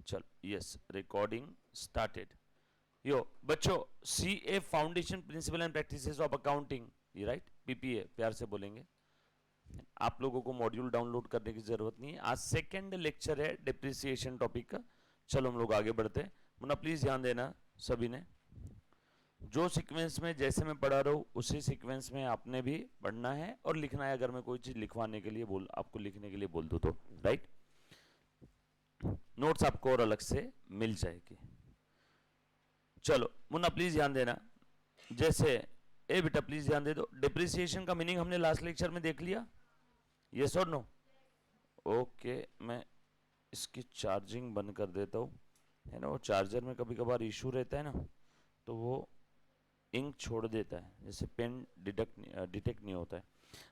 चलो yes, recording started. यो बच्चों, CA foundation principle and practices of accounting, ये राइट, PPA प्यार से बोलेंगे। आप लोगों को मॉड्यूल डाउनलोड करने की जरूरत नहीं है। आज सेकेंड लेक्चर है डिप्रिसिएशन टॉपिक का। चलो हम लोग आगे बढ़ते हैं। मुन्ना प्लीज ध्यान देना सभी ने, जो सीक्वेंस में जैसे मैं पढ़ा रहा हूं उसी सीक्वेंस में आपने भी पढ़ना है और लिखना है। अगर मैं कोई चीज लिखवाने के लिए बोल, आपको लिखने के लिए बोल दूं तो राइट, नोट्स आपको और अलग से मिल जाएगी। चलो मुन्ना प्लीज ध्यान देना। जैसे ए बेटा प्लीज ध्यान दे दो, डिप्रिसिएशन का मीनिंग हमने लास्ट लेक्चर में देख लिया, यस और नो? ओके, मैं इसकी चार्जिंग बंद कर देता हूँ, है ना। वो चार्जर में कभी कभार इशू रहता है ना, तो वो इंक छोड़ देता है, जैसे पेन डिटेक्ट नहीं होता है।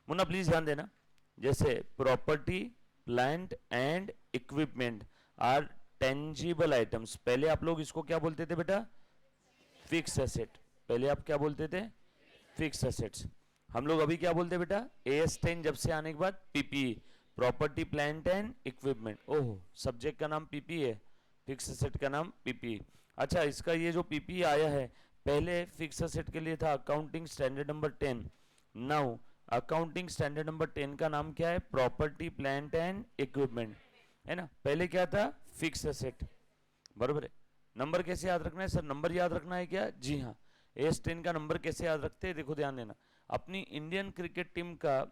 मुन्ना प्लीज ध्यान देना। जैसे property, plant and equipment are tangible items. पहले आप लोग इसको क्या बोलते थे बेटा? Fix asset. पहले आप क्या बोलते थे? Fix assets. हम लोग अभी क्या बोलते हैं बेटा? AS10 जब से आने के बाद PPE, property plant and equipment. Oh, subject का नाम PPE है, फिक्स एसेट का नाम PPE। अच्छा, इसका ये जो PPE आया है, पहले फिक्स एसेट के लिए था accounting standard number 10। Now accounting standard number 10 का नाम क्या है? प्रॉपर्टी प्लांट एंड इक्विपमेंट, है ना। पहले क्या था? फिक्स एसेट, बरोबर है। नंबर कैसे याद रखना है सर? नंबर याद रखना है क्या? जी हाँ। AS10 का नंबर कैसे याद रखते हैं? देखो ध्यान देना, अपनी इंडियन क्रिकेट टीम का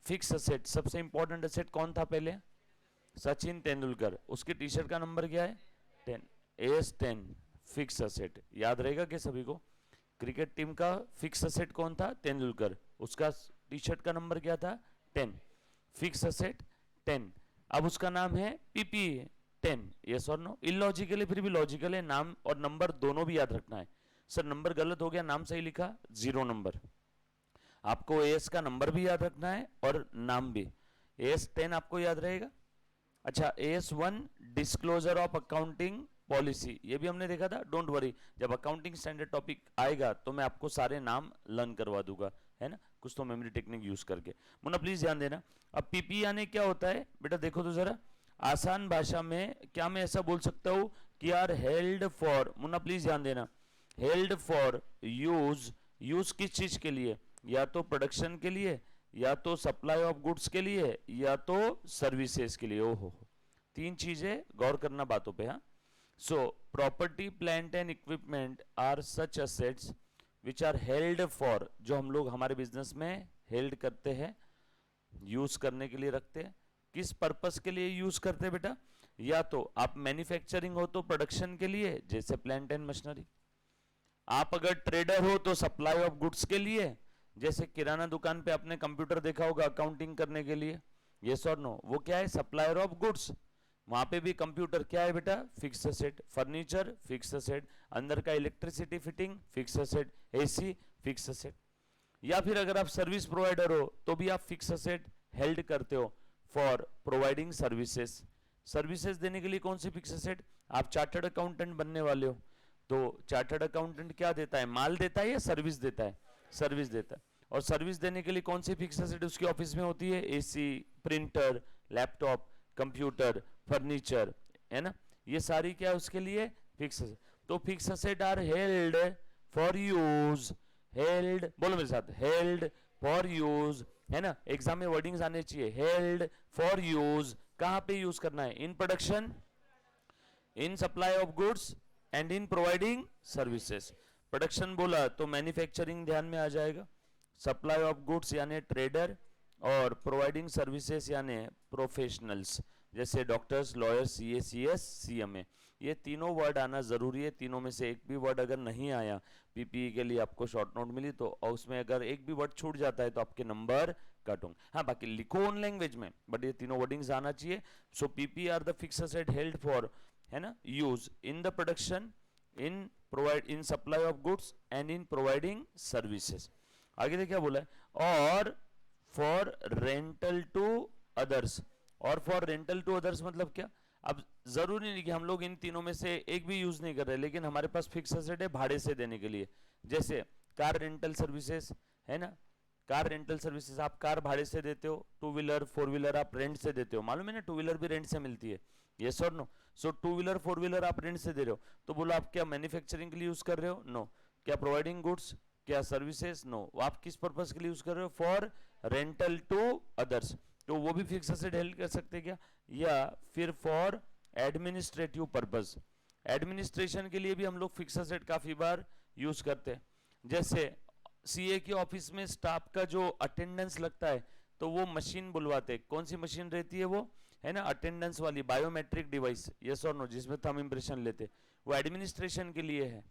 फिक्स एसेट, सबसे इंपॉर्टेंट एसेट कौन था पहले? सचिन तेंदुलकर। उसकी टी शर्ट का नंबर क्या है? 10। AS10 फिक्स एसेट याद रहेगा क्या सभी को? क्रिकेट टीम का फिक्स एसेट कौन था? तेंदुलकर। उसका टी शर्ट का नंबर क्या था? 10। Fix asset 10। अब उसका नाम है PPE 10, यस और नो? इलॉजिकल है फिर भी लॉजिकल है, नाम और नंबर दोनों भी याद रखना है। सर नंबर गलत हो गया, नाम सही लिखा, 0 नंबर। आपको AS का नंबर भी याद रखना है और नाम भी। AS10 आपको याद रहेगा। अच्छा, AS1 disclosure of accounting policy, ये भी हमने देखा था। डोंट वरी, जब अकाउंटिंग स्टैंडर्ड टॉपिक आएगा तो मैं आपको सारे नाम लर्न करवा दूंगा, है ना, कुछ तो मेमोरी टेक्निक यूज करके। मुन्ना प्लीज ध्यान देना। अब PPE यानी क्या होता है बेटा? देखो तो जरा, आसान भाषा में क्या मैं ऐसा बोल सकता हूं कि आर हेल्ड फॉर, मुन्ना प्लीज ध्यान देना, हेल्ड फॉर यूज। यूज किस चीज के लिए? या तो प्रोडक्शन के लिए, या तो सप्लाई ऑफ गुड्स के लिए, या तो सर्विसेज के लिए। ओहो, 3 चीजें, गौर करना बातों पे। हाँ, so property plant and equipment are such assets which are held for, जो हम लोग हमारे बिजनेस में हेल्ड करते हैं, यूज करने के लिए रखते हैं। किस पर्पस के लिए यूज करते हैं बेटा? या तो आप मैन्युफैक्चरिंग हो तो प्रोडक्शन के लिए, जैसे प्लांट एंड मशीनरी। आप अगर ट्रेडर हो तो सप्लाई ऑफ गुड्स के लिए, जैसे किराना दुकान पे आपने कंप्यूटर देखा होगा अकाउंटिंग करने के लिए, यस और नो? वो क्या है? Supplier of goods. वहां पे भी कंप्यूटर क्या है बेटा? Fix asset. Furniture fix asset, अंदर का electricity fitting fix asset, AC fix asset. या फिर अगर आप सर्विस प्रोवाइडर हो तो भी आप फिक्स एसेट हेल्ड करते हो फॉर प्रोवाइडिंग सर्विसेज। सर्विसेज देने के लिए कौन सी फिक्स एसेट? आप चार्टर्ड अकाउंटेंट बनने वाले हो तो चार्टर्ड अकाउंटेंट क्या देता है? माल देता है या सर्विस देता है? सर्विस देता है। और सर्विस देने के लिए कौन सी फिक्स एसेट उसकी ऑफिस में होती है? AC, printer, laptop, computer, furniture, है ना। ये सारी क्या है उसके लिए? Fix asset. तो fix asset are held for use, held, बोलो मेरे साथ, हेल्ड फॉर यूज, है ना। एग्जाम में वर्डिंग्स आने चाहिए, हेल्ड फॉर यूज। कहां पे यूज करना है? In production, in supply of goods and in providing services. Production बोला तो मैन्युफैक्चरिंग ध्यान में आ जाएगा, सप्लाई ऑफ गुड्स यानी ट्रेडर, और प्रोवाइडिंग सर्विसेज यानी प्रोफेशनल्स, जैसे doctors, lawyers, CA, CS, CMA। ये तीनों वर्ड आना जरूरी है। तीनों में से एक भी वर्ड अगर नहीं आया, PPE के लिए आपको शॉर्ट नोट मिली तो, और उसमें अगर एक भी वर्ड छूट जाता है तो आपके नंबर कट होंगे। हाँ, बाकी लिखो ओन लैंग्वेज में, बट ये तीनों वर्डिंग्स आना चाहिए। So PPE are the fix asset held for, है ना, use in the production, in provide, in supply of goods and in providing services. आगे देखिए क्या बोला है, और फॉर रेंटल टू अदर्स। और फॉर रेंटल टू अदर्स मतलब क्या? अब जरूरी नहीं कि हम लोग इन तीनों में से एक भी यूज नहीं कर रहे, लेकिन हमारे पास फिक्स एसेट है भाड़े से देने के लिए, जैसे कार रेंटल सर्विसेज, है ना। कार रेंटल सर्विसेज, आप कार भाड़े से देते हो, 2 व्हीलर 4 व्हीलर आप रेंट से देते हो, मालूम है ना, 2 व्हीलर भी रेंट से मिलती है। यस और नो? सो टू व्हीलर फोर व्हीलर आप रेंट से दे रहे हो, तो बोलो आप क्या मैन्युफैक्चरिंग के लिए यूज कर रहे हो? नो। क्या प्रोवाइडिंग गुड्स, क्या सर्विसेज? नो। आप किस पर्पस के लिए यूज कर रहे हो? फॉर रेंटल टू अदर्स, तो वो भी फिक्स एसेट हेल्ड कर सकते हैं क्या? या फिर फॉर एडमिनिस्ट्रेटिव पर्पस, एडमिनिस्ट्रेशन के लिए भी हम लोग फिक्स एसेट काफी बार यूज करते हैं। जैसे सीए के ऑफिस में स्टाफ का जो अटेंडेंस लगता है, तो वो मशीन बुलवाते हैं। कौन सी मशीन रहती है वो? है ना अटेंडेंस वाली बायोमेट्रिक डिवाइस, यस और नो, जिसमें थंब इंप्रेशन लेते, वो एडमिनिस्ट्रेशन के लिए है।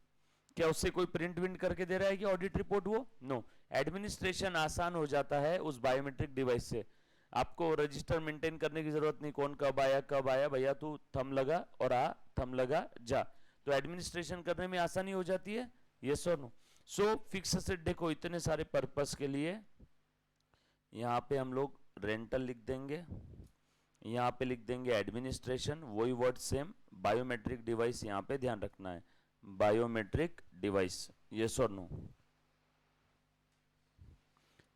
क्या उससे कोई प्रिंट विंट करके दे रहा है कि ऑडिट रिपोर्ट? वो नो। एडमिनिस्ट्रेशन आसान हो जाता है उस बायोमेट्रिक डिवाइस से। आपको रजिस्टर मेंटेन करने की जरूरत नहीं, कौन कब आया भैया तू थंब लगा और आ, थंब लगा जा, तो एडमिनिस्ट्रेशन करने में आसानी हो जाती है, यस और नो? सो फिक्स एसेट देखो इतने सारे पर्पस के लिए, यहाँ पे हम लोग रेंटल लिख देंगे, यहाँ पे लिख देंगे एडमिनिस्ट्रेशन, वही वर्ड सेम, बायोमेट्रिक डिवाइस यहाँ पे ध्यान रखना है, बायोमेट्रिक डिवाइस, यस और नो?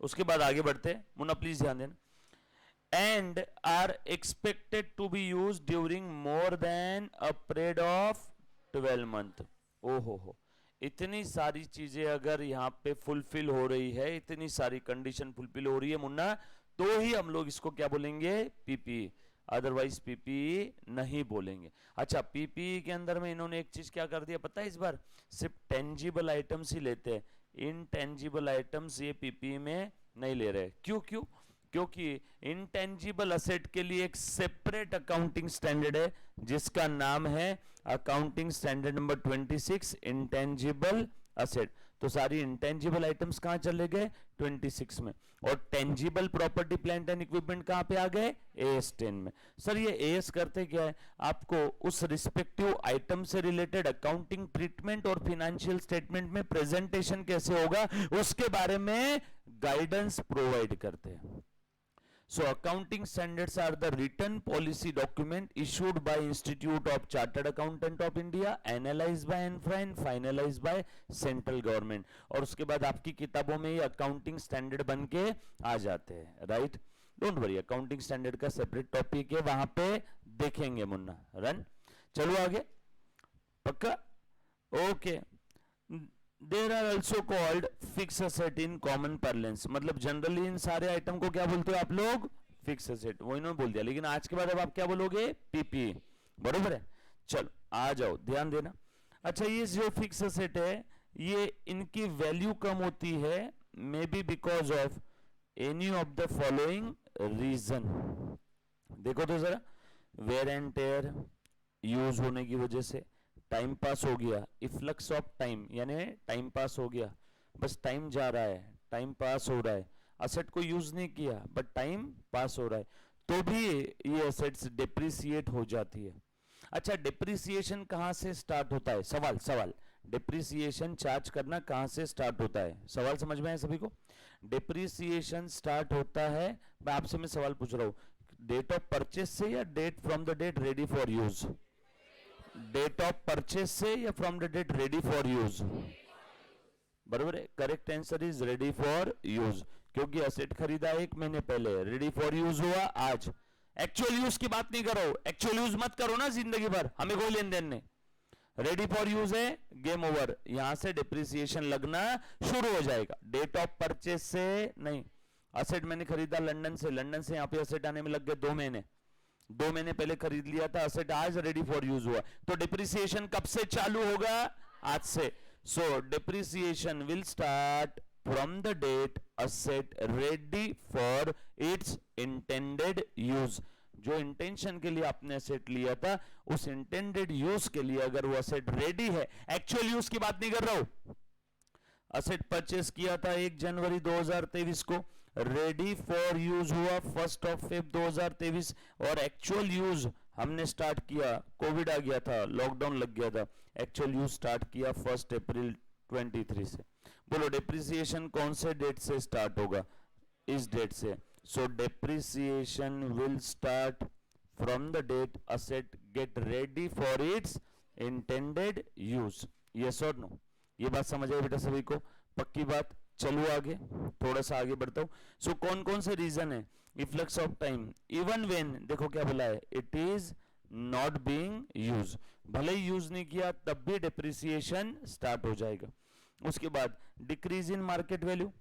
उसके बाद आगे बढ़ते, मुन्ना प्लीज ध्यान देना, and are expected to be use during more than a period of 12 month. ओहो, इतनी सारी चीजें अगर यहाँ पे फुलफिल हो रही है, इतनी सारी कंडीशन फुलफिल हो रही है मुन्ना, तो ही हम लोग इसको क्या बोलेंगे? पीपीई, अदरवाइज पीपीई नहीं बोलेंगे। अच्छा, पीपीई के अंदर में इन्होंने एक चीज क्या कर दिया पता है? इस बार सिर्फ टेंजिबल आइटम्स ही लेते हैं, इनटेंजिबल आइटम्स ये पीपीई में नहीं ले रहे। क्यों? क्योंकि इंटेंजिबल असेट के लिए एक सेपरेट अकाउंटिंग स्टैंडर्ड है, जिसका नाम है accounting standard number 26, intangible asset. तो सारी इंटेंजिबल आइटम्स कहां चले गए? 26 में। और tangible property plant and equipment कहां पे आ गए? AS 10 में। सर ये AS करते क्या है? आपको उस रिस्पेक्टिव आइटम से रिलेटेड अकाउंटिंग ट्रीटमेंट और फाइनेंशियल स्टेटमेंट में प्रेजेंटेशन कैसे होगा उसके बारे में गाइडेंस प्रोवाइड करते हैं। So accounting standards are the written policy document issued by Institute of Chartered Accountant of India, analyzed by ANFRA and finalized by central government। और उसके बाद आपकी किताबों में ये अकाउंटिंग स्टैंडर्ड बन के आ जाते हैं, right? Don't worry, accounting standard का सेपरेट टॉपिक है, वहां पे देखेंगे मुन्ना। रन, चलो आगे, पक्का? Okay. There are also called fix asset in common parlance, मतलब जनरली इन सारे आइटम को क्या बोलते हो आप लोग? Fix asset. वो इन्होंने बोल दिया, लेकिन आज के बाद अब आप क्या बोलोगे? पीपीई, बरोबर है? चलो आ जाओ, ध्यान देना। अच्छा, ये जो फिक्स एसेट है, ये इनकी वैल्यू कम होती है, may be because of any of the following reason. देखो तो जरा, वेयर एंड टेयर यूज होने की वजह से, टाइम पास हो गया, इफ्लक्स ऑफ टाइम यानी टाइम पास हो गया, बस टाइम जा रहा है, टाइम पास हो रहा है, असेट को यूज नहीं किया बट टाइम पास हो रहा है, तो भी ये असेट्स डिप्रिसिएट हो जाती है। अच्छा, डिप्रिसिएशन कहां से स्टार्ट होता है? सवाल, डिप्रिसिएशन चार्ज करना कहां से स्टार्ट होता है? सवाल समझ में आया सभी को? डिप्रिसिएशन स्टार्ट होता है, मैं सवाल पूछ रहा हूं, डेट ऑफ परचेस से या date from the date ready for use? Date of purchase से या from the date ready for use? बराबर है, correct answer is ready for use, क्योंकि एसेट खरीदा 1 महीने पहले, रेडी फॉर यूज हुआ आज। एक्चुअल यूज की बात नहीं करो, एक्चुअल यूज मत करो ना जिंदगी भर, हमें कोई लेन देन नहीं। रेडी फॉर यूज है, गेम ओवर, यहां से डिप्रिसिएशन लगना शुरू हो जाएगा, डेट ऑफ परचेस से नहीं। असेट मैंने खरीदा लंदन से, लंदन से यहां पे असेट आने में लग गए 2 महीने, 2 महीने पहले खरीद लिया था, असेट आज रेडी फॉर यूज हुआ, तो डिप्रिसिएशन कब से चालू होगा? आज से। So depreciation will start from the date asset ready for its intended use. जो इंटेंशन के लिए आपने असेट लिया था, उस इंटेंडेड यूज के लिए अगर वो असेट रेडी है, एक्चुअल यूज की बात नहीं कर रहा हूं, असेट परचेस किया था 1 जनवरी 2023 को, रेडी फॉर यूज हुआ 1 Feb 2023, और एक्चुअल यूज हमने स्टार्ट किया, कोविड आ गया था, लॉकडाउन लग गया था, एक्चुअल यूज स्टार्ट किया 1 अप्रैल 23 से। बोलो डिप्रिसिएशन कौन से डेट से स्टार्ट होगा? इस डेट से। So depreciation will start from the date asset get ready for its intended use. Yes और नो? ये बात समझ आई बेटा सभी को? पक्की बात? चलो आगे, थोड़ा सा आगे बढ़ता हूं। सो कौन कौन से रीजन है? Efflux of time, even when, देखो क्या बोला है, it is not being use, भले ही यूज नहीं किया तब भी डेप्रिसिएशन स्टार्ट हो जाएगा। उसके बाद डिक्रीज इन मार्केट वैल्यू,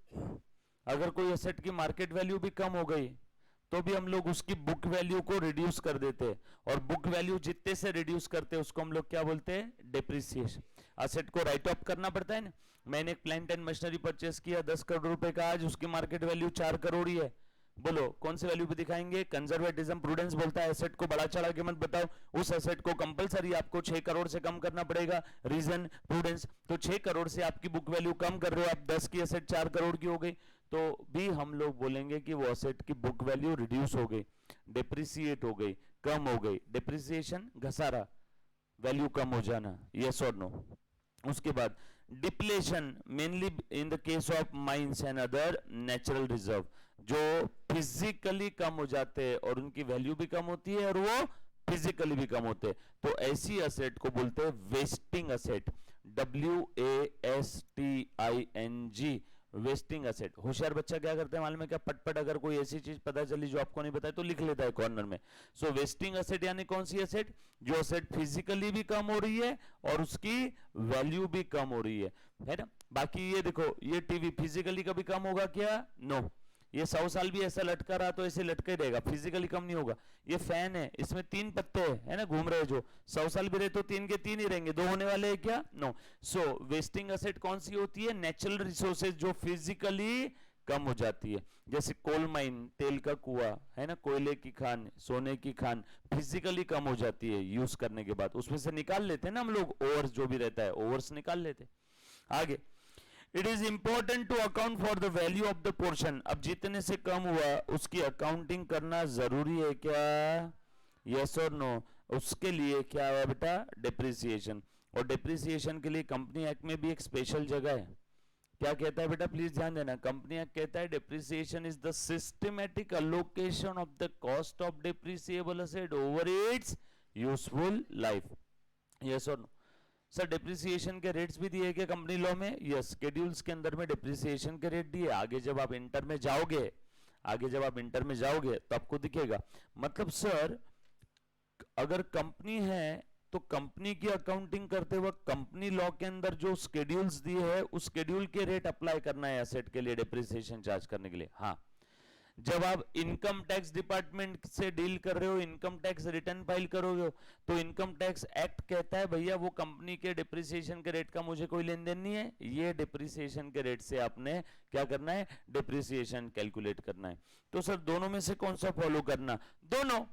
अगर कोई एसेट की मार्केट वैल्यू भी कम हो गई तो भी हम लोग उसकी बुक वैल्यू को रिड्यूस कर देते हैं, और बुक वैल्यू जितने से रिड्यूस करते हैं उसको हम लोग क्या बोलते हैं, डेप्रिसिएशन। एसेट को राइट ऑफ करना पड़ता है ना। मैंने एक प्लांट एंड मशीनरी परचेस किया 10 करोड़ रुपए का, आज उसकी मार्केट वैल्यू 4 करोड़ ही है। बोलो कौन सी वैल्यू पे दिखाएंगे, कंजर्वेटिज्म प्रूडेंस बोलता है एसेट को बड़ा चढ़ा के मत बताओ, उस एसेट को कंपलसरी आपको 6 करोड़ से कम करना पड़ेगा, रीजन प्रूडेंस। तो 6 करोड़ से आपकी बुक वैल्यू कम कर रहे हो आप, 10 की एसेट 4 करोड़ की हो गई, तो भी हम लोग बोलेंगे कि वो एसेट की बुक वैल्यू रिड्यूस हो गई, डेप्रिसिएट हो गई, कम हो गई। डेप्रिसिएशन घसारा, वैल्यू कम हो जाना, यस और नो। उसके बाद depletion, mainly in the case of mines and other natural reserve, जो फिजिकली कम हो जाते हैं और उनकी वैल्यू भी कम होती है और वो फिजिकली भी कम होते हैं, तो ऐसी एसेट को बोलते हैं wasting asset, WASTING, wasting asset. होशियार बच्चा क्या करता है मालूम है क्या, पटपट अगर कोई ऐसी चीज पता चली जो आपको नहीं पता है तो लिख लेता है कॉर्नर में। सो वेस्टिंग एसेट यानी कौन सी एसेट, जो एसेट फिजिकली भी कम हो रही है और उसकी वैल्यू भी कम हो रही है ना। बाकी ये देखो, ये टीवी फिजिकली कभी कम होगा क्या, नो। ये 100 साल भी ऐसा लटका रहा तो ऐसे लटके रहेगा, फिजिकली कम नहीं होगा। ये फैन है, इसमें 3 पत्ते है ना घूम रहे, जो 100 साल भी रहे तो 3 के 3 ही रहेंगे, 2 होने वाले हैं क्या, नो। सो वेस्टिंग एसेट कौन सी होती है, नेचुरल रिसोर्सेज जो फिजिकली कम हो जाती है, जैसे कोल माइन, तेल का कुआं है ना, कोयले की खान, सोने की खान, फिजिकली कम हो जाती है यूज करने के बाद, उसमें से निकाल लेते हैं ना हम लोग, ओवर्स जो भी रहता है ओवर्स निकाल लेते। आगे, it is important to account for the value of the portion, अब जितने से कम हुआ उसकी अकाउंटिंग करना जरूरी है क्या, यस और नो। उसके लिए क्या है बेटा, डेप्रिसिएशन। और डेप्रिसिएशन के लिए कंपनी एक्ट में भी एक स्पेशल जगह है, क्या कहता है बेटा, प्लीज ध्यान देना। कंपनी एक्ट कहता है depreciation is the systematic allocation of the cost of depreciable asset over its useful life, yes और नो। सर डेप्रिसिएशन के रेट्स भी दिए गए कंपनी लॉ में, यस, शेड्यूल्स के अंदर में डेप्रिसिएशन के रेट दिए। आगे जब आप इंटर में जाओगे, तो आपको दिखेगा। मतलब सर अगर कंपनी है तो कंपनी की अकाउंटिंग करते वक्त कंपनी लॉ के अंदर जो शेड्यूल्स दिए हैं उस शेड्यूल के रेट अप्लाई करना है एसेट के लिए डेप्रिसिएशन चार्ज करने के लिए। हाँ, जब आप इनकम टैक्स डिपार्टमेंट से डील कर रहे हो, इनकम टैक्स रिटर्न फाइल करोगे, तो इनकम टैक्स एक्ट कहता है भैया वो कंपनी के डिप्रिसिएशन के रेट का मुझे कोई लेन देन नहीं है, ये डिप्रिसिएशन के रेट से आपने क्या करना है, डिप्रिसिएशन कैलकुलेट करना है। तो सर दोनों में से कौन सा फॉलो करना, दोनों।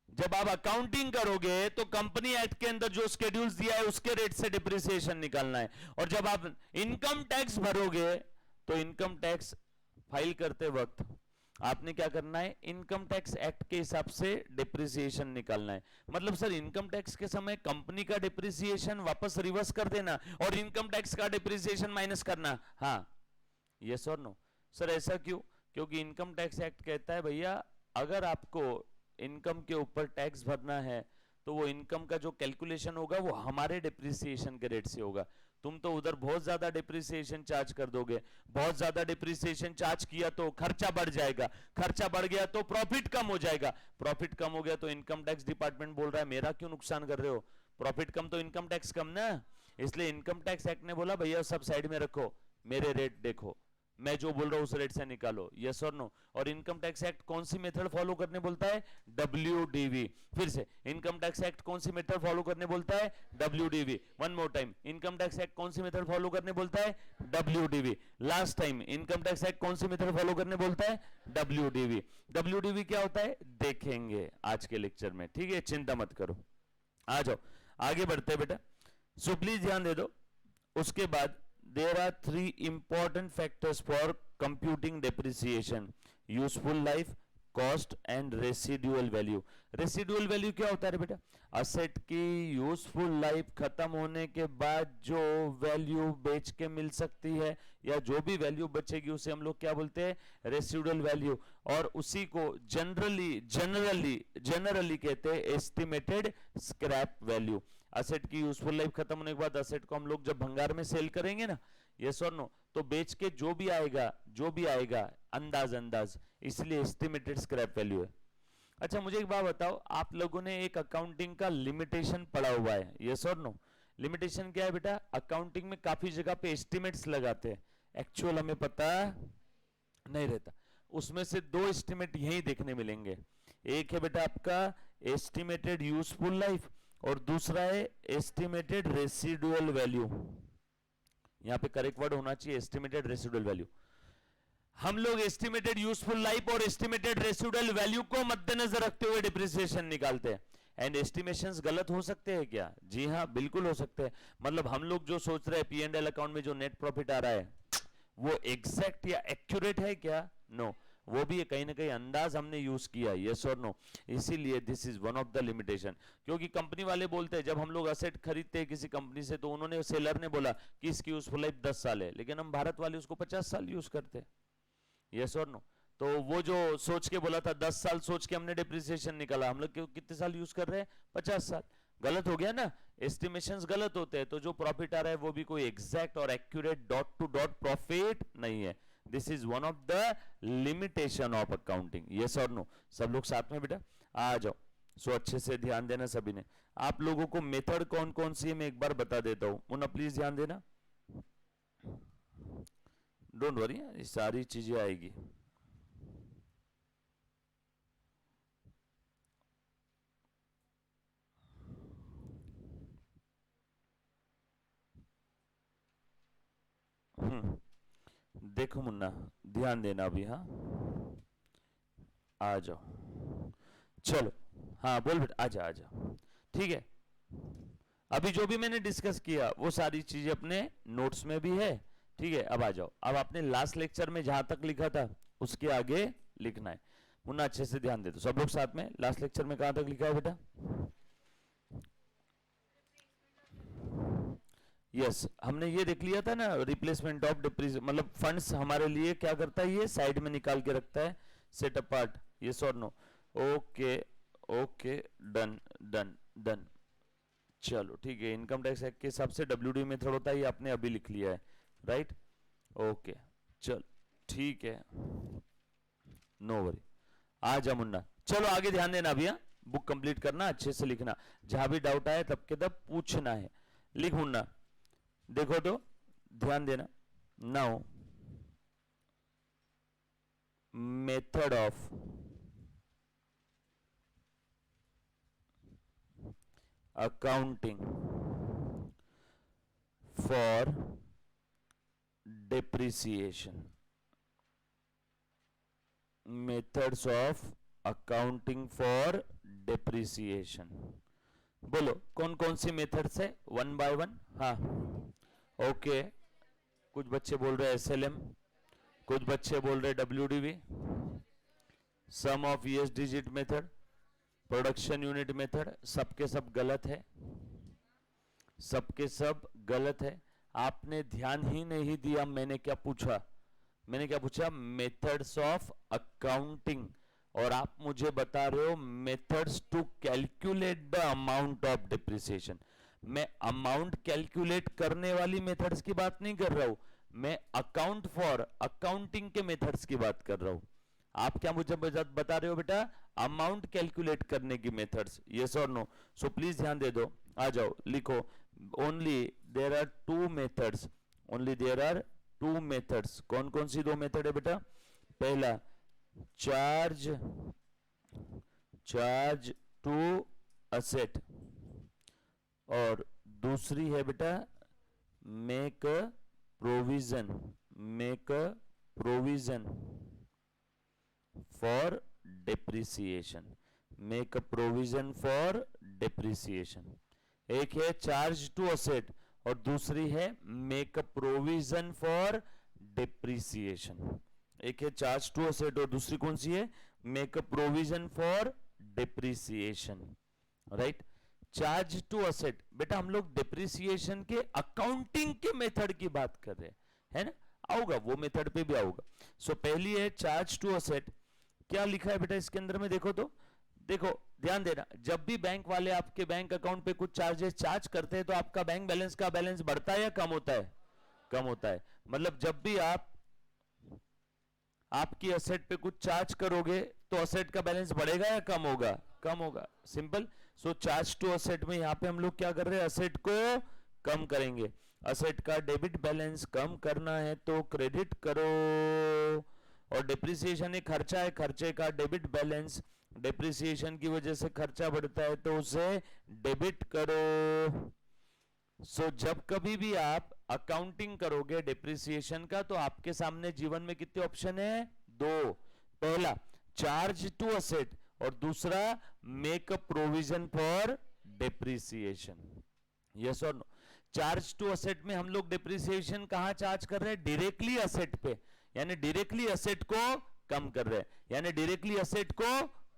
जब आप अकाउंटिंग करोगे तो कंपनी एक्ट के अंदर जो स्केड्यूल्स दिया है उसके रेट से डिप्रिसिएशन निकालना है, और जब आप इनकम टैक्स भरोगे तो इनकम टैक्स फाइल करते वक्त आपने क्या करना है, इनकम टैक्स एक्ट के हिसाब से डिप्रिसिएशन निकालना है। मतलब सर इनकम टैक्स के समय कंपनी का डिप्रिसिएशन वापस रिवर्स कर देना और इनकम टैक्स का डिप्रिसिएशन माइनस करना, हाँ, यस और नो। सर ऐसा क्यों, क्योंकि इनकम टैक्स एक्ट कहता है भैया अगर आपको इनकम के ऊपर टैक्स भरना है तो वो इनकम का जो कैलकुलेशन होगा वो हमारे डिप्रिसिएशन के रेट से होगा। तुम तो उधर बहुत ज्यादा डिप्रिसिएशन चार्ज कर दोगे, बहुत ज्यादा डिप्रिसिएशन चार्ज किया तो खर्चा बढ़ जाएगा, खर्चा बढ़ गया तो प्रॉफिट कम हो जाएगा, प्रॉफिट कम हो गया तो इनकम टैक्स डिपार्टमेंट बोल रहा है मेरा क्यों नुकसान कर रहे हो, प्रॉफिट कम तो इनकम टैक्स कम ना। इसलिए इनकम टैक्स एक्ट ने बोला भैया सब साइड में रखो, मेरे रेट देखो, मैं जो बोल रहा हूं उस रेट से निकालो, यस और नो। और इनकम टैक्स एक्ट कौन सी मेथड फॉलो करने बोलता है, WDV। फिर से इनकम टैक्स एक्ट कौन सी मेथड फॉलो करने बोलता है, WDV। One more time, income tax act कौन सी मेथड फॉलो करने बोलता है, WDV। Last time, income tax act कौन सी मेथड फॉलो करने बोलता है, WDV। WDV क्या होता है देखेंगे आज के लेक्चर में, ठीक है, चिंता मत करो। आ जाओ आगे बढ़ते बेटा, सो प्लीज ध्यान दे दो। उसके बाद there are 3 important factors for computing depreciation: useful life, cost and residual value। residual value क्या होता है बेटा, असेट की यूजफुल लाइफ खत्म होने के बाद जो वैल्यू बेच के मिल सकती है या जो भी वैल्यू बचेगी उसे हम लोग क्या बोलते हैं, रेसिडुअल वैल्यू। और उसी को जनरली कहते हैं एस्टिमेटेड स्क्रैप वैल्यू। असेट की यूजफुल लाइफ खत्म होने के बाद असेट को हम लोग जब भंगार में सेल करेंगे ना, यस और नो, तो बेच के जो भी आएगा अंदाज, इसलिए एस्टिमेटेड स्क्रैप वैल्यू है। अच्छा मुझे एक बात बताओ, आप लोगों ने एक अकाउंटिंग का लिमिटेशन पढ़ा हुआ है, यस और नो? लिमिटेशन क्या है बेटा? अकाउंटिंग में काफी जगह पे एस्टिमेट्स लगाते हैं, एक्चुअल हमें पता नहीं रहता। उसमें से दो एस्टिमेट यही देखने मिलेंगे, एक है बेटा आपका एस्टिमेटेड यूजफुल लाइफ और दूसरा है एस्टिमेटेड रेसिडुअल वैल्यू। यहां पे करेक्ट वर्ड होना चाहिए एस्टिमेटेड रेसिडुअल वैल्यू। हम लोग एस्टिमेटेड यूजफुल लाइफ और एस्टिमेटेड रेसिडुअल वैल्यू को मद्देनजर रखते हुए डिप्रिसिएशन निकालते हैं। एंड एस्टिमेशंस गलत हो सकते हैं क्या? जी हाँ बिल्कुल हो सकते हैं। मतलब हम लोग जो सोच रहे हैं पी एंड एल अकाउंट में जो नेट प्रॉफिट आ रहा है वो एग्जैक्ट या एक्यूरेट है क्या? नो, वो भी कहीं ना कहीं अंदाज हमने यूज किया, यस और नो। इसीलिए this is one of the limitation. क्योंकि कंपनी वाले बोलते हैं, जब हम लोग असेट खरीदते हैं किसी कंपनी से तो उन्होंने, सेलर ने बोला कि इसकी यूजफुल लाइफ 10 साल है, लेकिन हम भारत वाले उसको 50 साल यूज करते हैं, यस और नो। तो वो जो सोच के बोला था 10 साल, सोच के हमने डिप्रिसिएशन निकाला, हम लोग कितने साल यूज कर रहे हैं? 50 साल। गलत हो गया ना, एस्टिमेशंस गलत होते हैं, तो जो प्रॉफिट आ रहा है वो भी कोई एग्जैक्ट और accurate dot to dot profit नहीं है। This is one of the limitation of accounting, yes और नो। सब लोग साथ में बेटा आ जाओ। सो अच्छे से ध्यान देना सभी ने। आप लोगों को मेथड कौन कौन सी है मैं एक बार बता देता हूं, मुन्ना प्लीज ध्यान देना, डोंट वरी, ये सारी चीजें आएगी। देखो मुन्ना ध्यान देना अभी, हाँ आ जाओ, चलो हाँ बोल बेटा, आजा आजा, ठीक है। अभी जो भी मैंने डिस्कस किया वो सारी चीजें अपने नोट्स में भी है, ठीक है। अब आ जाओ, अब आपने लास्ट लेक्चर में जहां तक लिखा था उसके आगे लिखना है। मुन्ना अच्छे से ध्यान दे दो सब लोग साथ में, लास्ट लेक्चर में कहां तक लिखा है बेटा? यस हमने ये देख लिया था ना, रिप्लेसमेंट ऑफ डिप्रीज, मतलब फंड्स हमारे लिए क्या करता है, ये साइड में निकाल के रखता है, सेट अपार्ट, यस और no? Okay okay, done done done, चलो ठीक है। इनकम टैक्स एक्ट के हिसाब से डब्ल्यूडी मेथड होता है, ये आपने अभी लिख लिया है, राइट? ओके चलो ठीक है, नो वरी। आ जा मुन्ना, चलो आगे ध्यान देना अभी, हाँ बुक कंप्लीट करना, अच्छे से लिखना, जहां भी डाउट आए तब के तब पूछना है। लिख मुन्ना, देखो तो ध्यान देना। Now method of accounting for depreciation, methods of accounting for depreciation, बोलो कौन कौन सी मेथड्स है, वन बाय वन। हाँ ओके, कुछ बच्चे बोल रहे एसएलएम, कुछ बच्चे बोल रहे WDV, sum of years digit method, production unit method, सबके सब गलत है, सबके सब गलत है। आपने ध्यान ही नहीं दिया, मैंने क्या पूछा? मैंने क्या पूछा? मेथड्स ऑफ अकाउंटिंग, और आप मुझे बता रहे हो methods to calculate the amount of depreciation. मैं अमाउंट कैलकुलेट करने वाली मेथड्स की बात नहीं कर रहा हूं, मैं अकाउंट फॉर अकाउंटिंग के मेथड्स की बात कर रहा हूं। आप क्या मुझे बता रहे हो बेटा? अमाउंट कैलकुलेट करने की मेथड्स, यस और नो? सो प्लीज ध्यान दे दो, आ जाओ लिखो, only there are two methods, only there are two methods. कौन कौन सी दो मेथड है बेटा? पहला चार्ज, चार्ज टू असेट, और दूसरी है बेटा make provision, make provision for depreciation, make a provision for depreciation. एक है चार्ज टू असेट और दूसरी है make a provision for depreciation. एक है चार्ज टू असेट और दूसरी कौन सी है? Make a provision for depreciation, right? Charge to asset बेटा हम लोग डेप्रिसिएशन के अकाउंटिंग के मेथड की बात कर रहे हैं, है ना? आऊंगा वो मेथड पे भी आऊंगा। सो पहली है चार्ज टू असेट, क्या लिखा है बेटा इसके अंदर में? देखो तो, देखो ध्यान देना, जब भी बैंक वाले आपके बैंक अकाउंट पे कुछ चार्जेस चार्ज करते हैं तो आपका बैंक बैलेंस का बैलेंस बढ़ता है या कम होता है? कम होता है। मतलब जब भी आपकी असेट पे कुछ चार्ज करोगे तो असेट का बैलेंस बढ़ेगा या कम होगा? कम होगा, simple. So charge to asset में यहां पे हम लोग क्या कर रहे हैं, असेट को कम करेंगे। असेट का डेबिट बैलेंस कम करना है तो क्रेडिट करो, और डिप्रिसिएशन एक खर्चा है, खर्चे का डेबिट बैलेंस, डिप्रिसिएशन की वजह से खर्चा बढ़ता है तो उसे डेबिट करो। सो जब कभी भी आप अकाउंटिंग करोगे डिप्रिसिएशन का तो आपके सामने जीवन में कितने ऑप्शन है? दो। पहला चार्ज टू असेट और दूसरा make a provision for depreciation. Yes और नो? चार्ज टू असेट में हम लोग डिप्रिसिएशन कहां चार्ज कर रहे हैं? डायरेक्टली असेट पे, यानी डायरेक्टली असेट को कम कर रहे हैं, यानी डायरेक्टली असेट को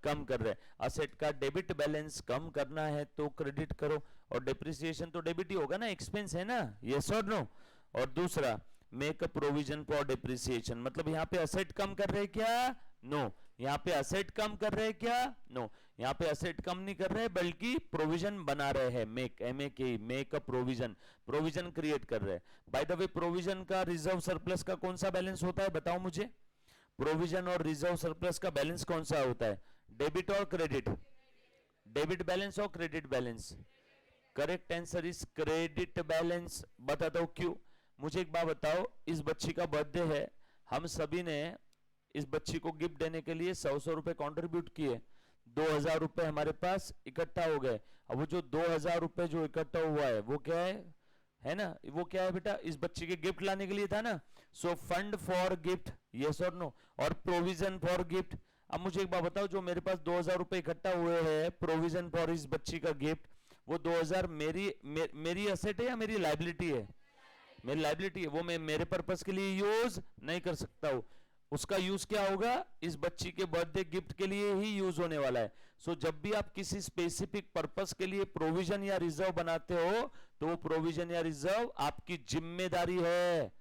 कम कर रहे हैं। असेट का डेबिट बैलेंस कम करना है तो क्रेडिट करो, और डिप्रिसिएशन तो डेबिट ही होगा ना, एक्सपेंस है ना, यस और नो? और दूसरा make a provision for depreciation, मतलब यहां पे असेट कम कर रहे हैं क्या? नो। यहां पे असेट कम कर रहे हैं क्या? नो। यहां पे असेट कम नहीं कर रहे बल्कि प्रोविजन बना रहे हैं, make, MAK, make a provision, provision create कर रहे हैं। बाय द वे प्रोविजन का रिजर्व सरप्लस का कौन सा बैलेंस होता है, बताओ मुझे? प्रोविजन और रिजर्व सरप्लस का बैलेंस कौन सा होता है? डेबिट और क्रेडिट? डेबिट बैलेंस और credit balance? Correct answer is credit balance. बताता हूं क्यों। मुझे एक बात बताओ, इस बच्ची का बर्थडे है, हम सभी ने इस बच्ची को गिफ्ट देने के लिए 100 रुपए कंट्रीब्यूट किए, 2000 रुपए हमारे पास इकट्ठा हो गए। अब वो जो 2000 रुपए जो इकट्ठा हुआ है वो क्या है ना, वो क्या है बेटा? इस बच्ची के गिफ्ट लाने के लिए था ना। So fund for gift, yes और नो? और प्रोविजन फॉर गिफ्ट। अब मुझे एक बात बताओ, जो मेरे पास 2000 रुपए इकट्ठा हुए हैं प्रोविजन फॉर इस बच्ची का गिफ्ट, वो 2000 मेरी असेट है या मेरी लाइबिलिटी है? मेरी लाइबिलिटी है। वो मैं मेरे पर्पस के लिए यूज नहीं कर सकता हूं, उसका यूज क्या होगा? इस बच्ची के बर्थडे गिफ्ट के लिए ही यूज होने वाला है। सो जब भी आप किसी स्पेसिफिक पर्पस के लिए प्रोविजन या रिजर्व बनाते हो तो वो प्रोविजन या रिजर्व आपकी जिम्मेदारी है,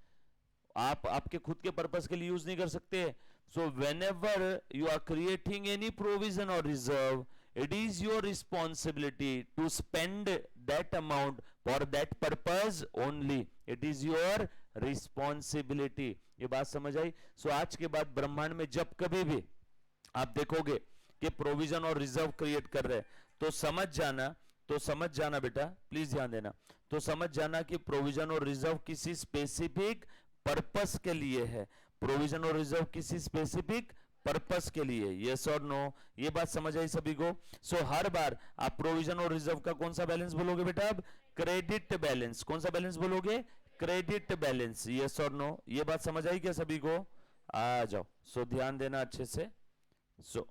आप आपके खुद के पर्पस के लिए यूज नहीं कर सकते। So whenever you are creating any provision और reserve, it is your responsibility to spend that amount for that purpose only, it is your responsibility। ये बात समझ आई? सो आज के बाद ब्रह्मांड में जब कभी भी आप देखोगे कि प्रोविजन और रिजर्व क्रिएट कर रहे हैं तो समझ जाना बेटा, प्लीज ध्यान देना, तो समझ जाना कि प्रोविजन और रिजर्व किसी स्पेसिफिक पर्पस के लिए है, प्रोविजन और रिजर्व किसी स्पेसिफिक पर्पस के लिए। यस और नो? ये बात समझ आई सभी को? सो हर बार आप प्रोविजन और रिजर्व का कौन सा बैलेंस बोलोगे बेटा? अब क्रेडिट बैलेंस। कौन सा बैलेंस बोलोगे? Credit balance. यस और नो? ये बात समझ आई क्या सभी को? आ जाओ। सो ध्यान देना अच्छे से। सो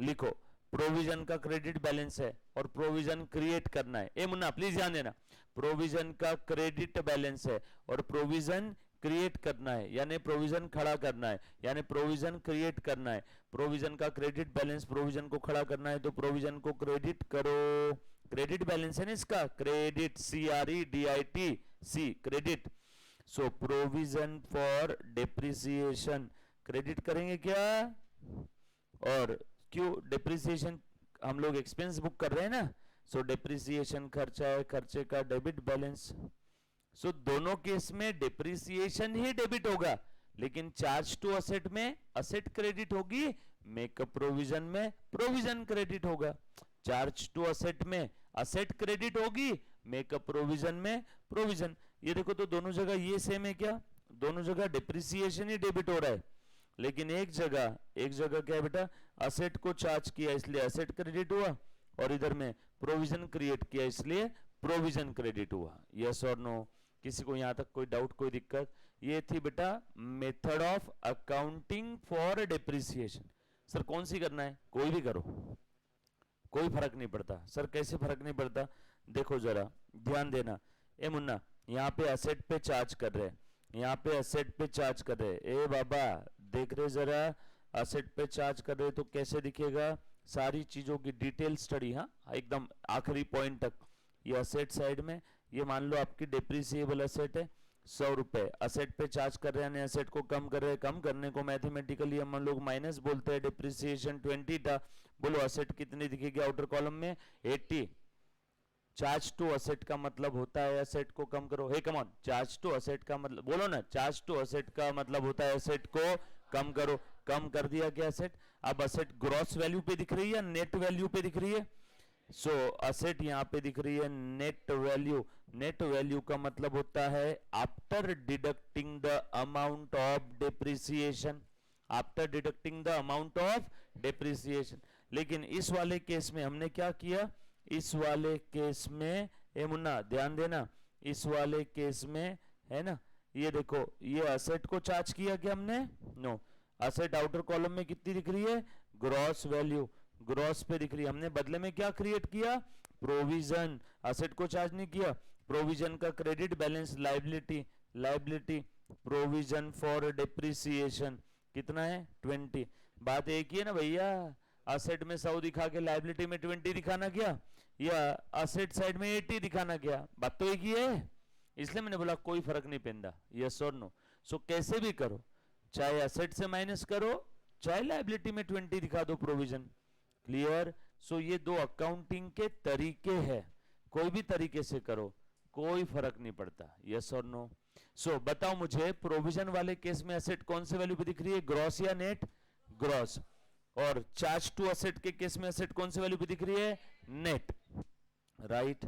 लिखो, प्रोविजन का क्रेडिट बैलेंस है और प्रोविजन क्रिएट करना है। ए मुन्ना प्लीज ध्यान देना, प्रोविजन का क्रेडिट बैलेंस है और प्रोविजन क्रिएट करना है, यानी प्रोविजन खड़ा करना है, यानी प्रोविजन क्रिएट करना है। प्रोविजन का क्रेडिट बैलेंस, प्रोविजन को खड़ा करना है तो प्रोविजन को क्रेडिट करो। क्रेडिट बैलेंस है ना इसका, credit, CREDIT, credit. So provision for depreciation credit करेंगे क्या? और क्यों? डिप्रिसिएशन हम लोग एक्सपेंस बुक कर रहे हैं ना, सो डिप्रिसिएशन खर्चा है, खर्चे का डेबिट बैलेंस। सो दोनों केस में डिप्रिसिएशन ही डेबिट होगा, लेकिन चार्ज टू असेट में असेट क्रेडिट होगी, मेकअप प्रोविजन में प्रोविजन क्रेडिट होगा। चार्ज टू असेट में असेट क्रेडिट होगी, मेकअप प्रोविजन में प्रोविजन। ये देखो तो दोनों जगह ये सेम है क्या? दोनों जगह डिप्रिसिएशन ही डेबिट हो रहा है, लेकिन एक जगह क्या है बेटा? असेट को चार्ज किया इसलिए असेट क्रेडिट हुआ, और इधर में प्रोविजन क्रिएट किया इसलिए प्रोविजन क्रेडिट हुआ। यस और नो? किसी को यहां तक कोई डाउट, कोई दिक्कत? ये थी बेटा method of accounting for depreciation. Sir कौन सी करना है? कोई भी करो, कोई फर्क नहीं पड़ता। सर कैसे फर्क नहीं पड़ता? देखो जरा ध्यान देना। ए मुन्ना, यहाँ पे असेट पे चार्ज कर रहे हैं, यहाँ पे असेट पे चार्ज कर रहे हैं। ए बाबा देख रहे जरा, असेट पे चार्ज कर रहे तो कैसे दिखेगा? सारी चीजों की डिटेल स्टडी, हाँ एकदम आखिरी पॉइंट तक। ये असेट साइड में, ये मान लो आपकी डिप्रिसिएबल असेट है 100 रुपए, असेट पे चार्ज कर रहे हैं, असेट को कम कर रहे हैं। कम करने को मैथमेटिकली हम लोग माइनस बोलते हैं। डिप्रिसिएशन 20 था, बोलो असेट कितनी दिखेगी आउटर कॉलम में? 80। चार्ज टू असेट का मतलब होता है असेट को कम करो। Hey come on, charge to asset का मतलब बोलो ना, चार्ज टू असेट का मतलब होता है असेट को कम करो, कम कर दिया क्या असेट। अब असेट ग्रॉस वैल्यू पे दिख रही है, नेट वैल्यू पे दिख रही है। सो असेट यहां पे दिख रही है नेट वैल्यू। नेट वैल्यू का मतलब होता है after deducting the amount of depreciation, after deducting the amount of depreciation. लेकिन इस वाले केस में हमने क्या किया, इस वाले केस में ए मुन्ना ध्यान देना, इस वाले केस में है ना, ये देखो ये असेट को चार्ज किया क्या हमने, नो। असेट आउटर कॉलम में कितनी दिख रही है, ग्रॉस वैल्यू, ग्रॉस पे दिख रही है। हमने बदले में क्या क्रिएट किया, प्रोविजन। असेट को चार्ज नहीं किया, प्रोविजन का credit balance liability, liability provision for depreciation कितना है 20। बात एक ही है ना भैया, असेट में 100 दिखा के लायबिलिटी में 20 दिखाना क्या, या असेट साइड में 80 दिखाना क्या, बात तो एक ही है। इसलिए मैंने बोला कोई फर्क नहीं पैंदा, यस और नो। सो कैसे भी करो, चाहे असेट से माइनस करो, चाहे लायबिलिटी में 20 दिखा दो प्रोविजन, क्लियर। सो ये दो अकाउंटिंग के तरीके हैं, कोई भी तरीके से करो कोई फर्क नहीं पड़ता, यस और नो। सो बताओ मुझे प्रोविजन वाले केस में असेट कौन से वैल्यू पे दिख रही है, ग्रॉस या नेट, ग्रॉस। और चार्ज टू असेट के केस में असेट कौन से वैल्यू पे दिख रही है, नेट, राइट।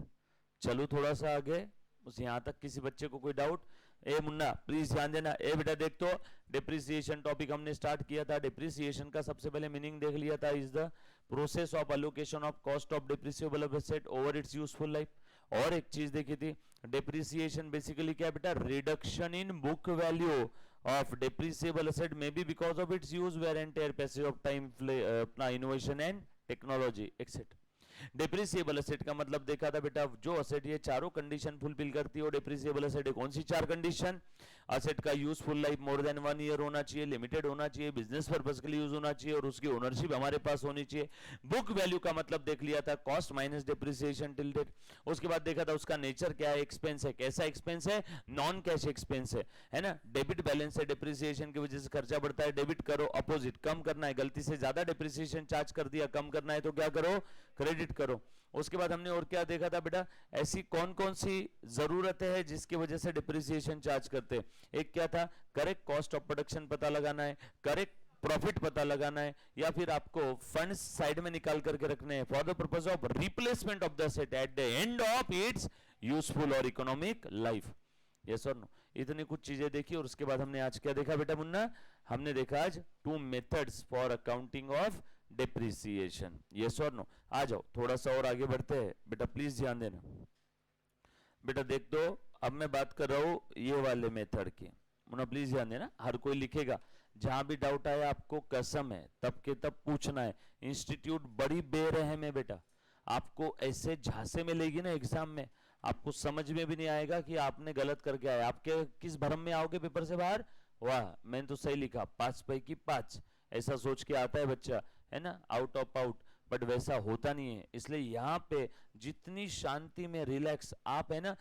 चलो थोड़ा सा आगे, उस यहां तक किसी बच्चे को कोई डाउट। ए मुन्ना प्लीज ध्यान देना, ए बेटा देख तो डिप्रिसिएशन टॉपिक हमने स्टार्ट किया था। डिप्रिसिएशन का सबसे पहले मीनिंग देख लिया था, is the process of allocation of cost of depreciable asset over its useful life. और एक चीज देखी थी, डिप्रिसिएशन बेसिकली क्या बेटा, reduction in book value of depreciable asset may be because of its use, wear and tear, passage of time, अपना innovation and technology etcetera. Depreciable asset का मतलब देखा था बेटा, जो असेट ये चारों कंडीशन फुलफिल करती है, डिप्रिसिएबल एसेट है। कौन सी चार कंडीशन, असेट का useful life more than 1 year होना चाहिए, लिमिटेड होना चाहिए, बिजनेस पर्पस के लिए यूज होना चाहिए, और उसकी ओनरशिप हमारे पास होनी चाहिए। बुक वैल्यू का मतलब देख लिया था, cost minus depreciation till date. उसके बाद देखा था उसका नेचर क्या है, एक्सपेंस है, कैसा एक्सपेंस है, नॉन कैश एक्सपेंस है ना। डेबिट बैलेंस है, डिप्रिसिएशन की वजह से खर्चा बढ़ता है, डेबिट करो, अपोजिट कम करना है, गलती से ज्यादा डिप्रिसिएशन चार्ज कर दिया, कम करना है तो क्या करो, क्रेडिट करो। उसके बाद हमने और क्या देखा था बेटा, ऐसी कौन कौन सी जरूरतें हैं जिसकी वजह से डिप्रिसिएशन चार्ज करते हैं। एक क्या था, करेक्ट कॉस्ट ऑफ प्रोडक्शन पता लगाना है, करेक्ट प्रॉफिट पता लगाना है, या फिर आपको फंड्स साइड में निकाल करके रखने हैं for the purpose of replacement of the asset at the end of its useful और इकोनॉमिक लाइफ, यस और नो। इतनी कुछ चीजें देखी। और उसके बाद हमने आज क्या देखा बेटा मुन्ना, हमने देखा आज 2 methods for accounting of depreciation, yes और नो। आ जाओ थोड़ा सा और आगे बढ़ते हैं बेटा, प्लीज ध्यान देना बेटा। देख दो, अब मैं बात कर रहा हूं ये वाले मेथड की, मुन्ना प्लीज ध्यान देना, हर कोई लिखेगा, जहां भी डाउट आया आपको कसम है तब के तब पूछना है। इंस्टीट्यूट बड़ी बेरहम है बेटा, आपको ऐसे झांसे में लेगी ना एग्जाम में, आपको समझ में भी नहीं आएगा कि आपने गलत करके आया। आपके किस भरम में आओगे पेपर से बाहर, वाह मैंने तो सही लिखा, 5 पैकी 5, ऐसा सोच के आता है बच्चा, है ना, आउट ऑफ आउट। बट वैसा होता नहीं है। इसलिए यहाँ पे जितनी शांति में रिलैक्स आप, है ना,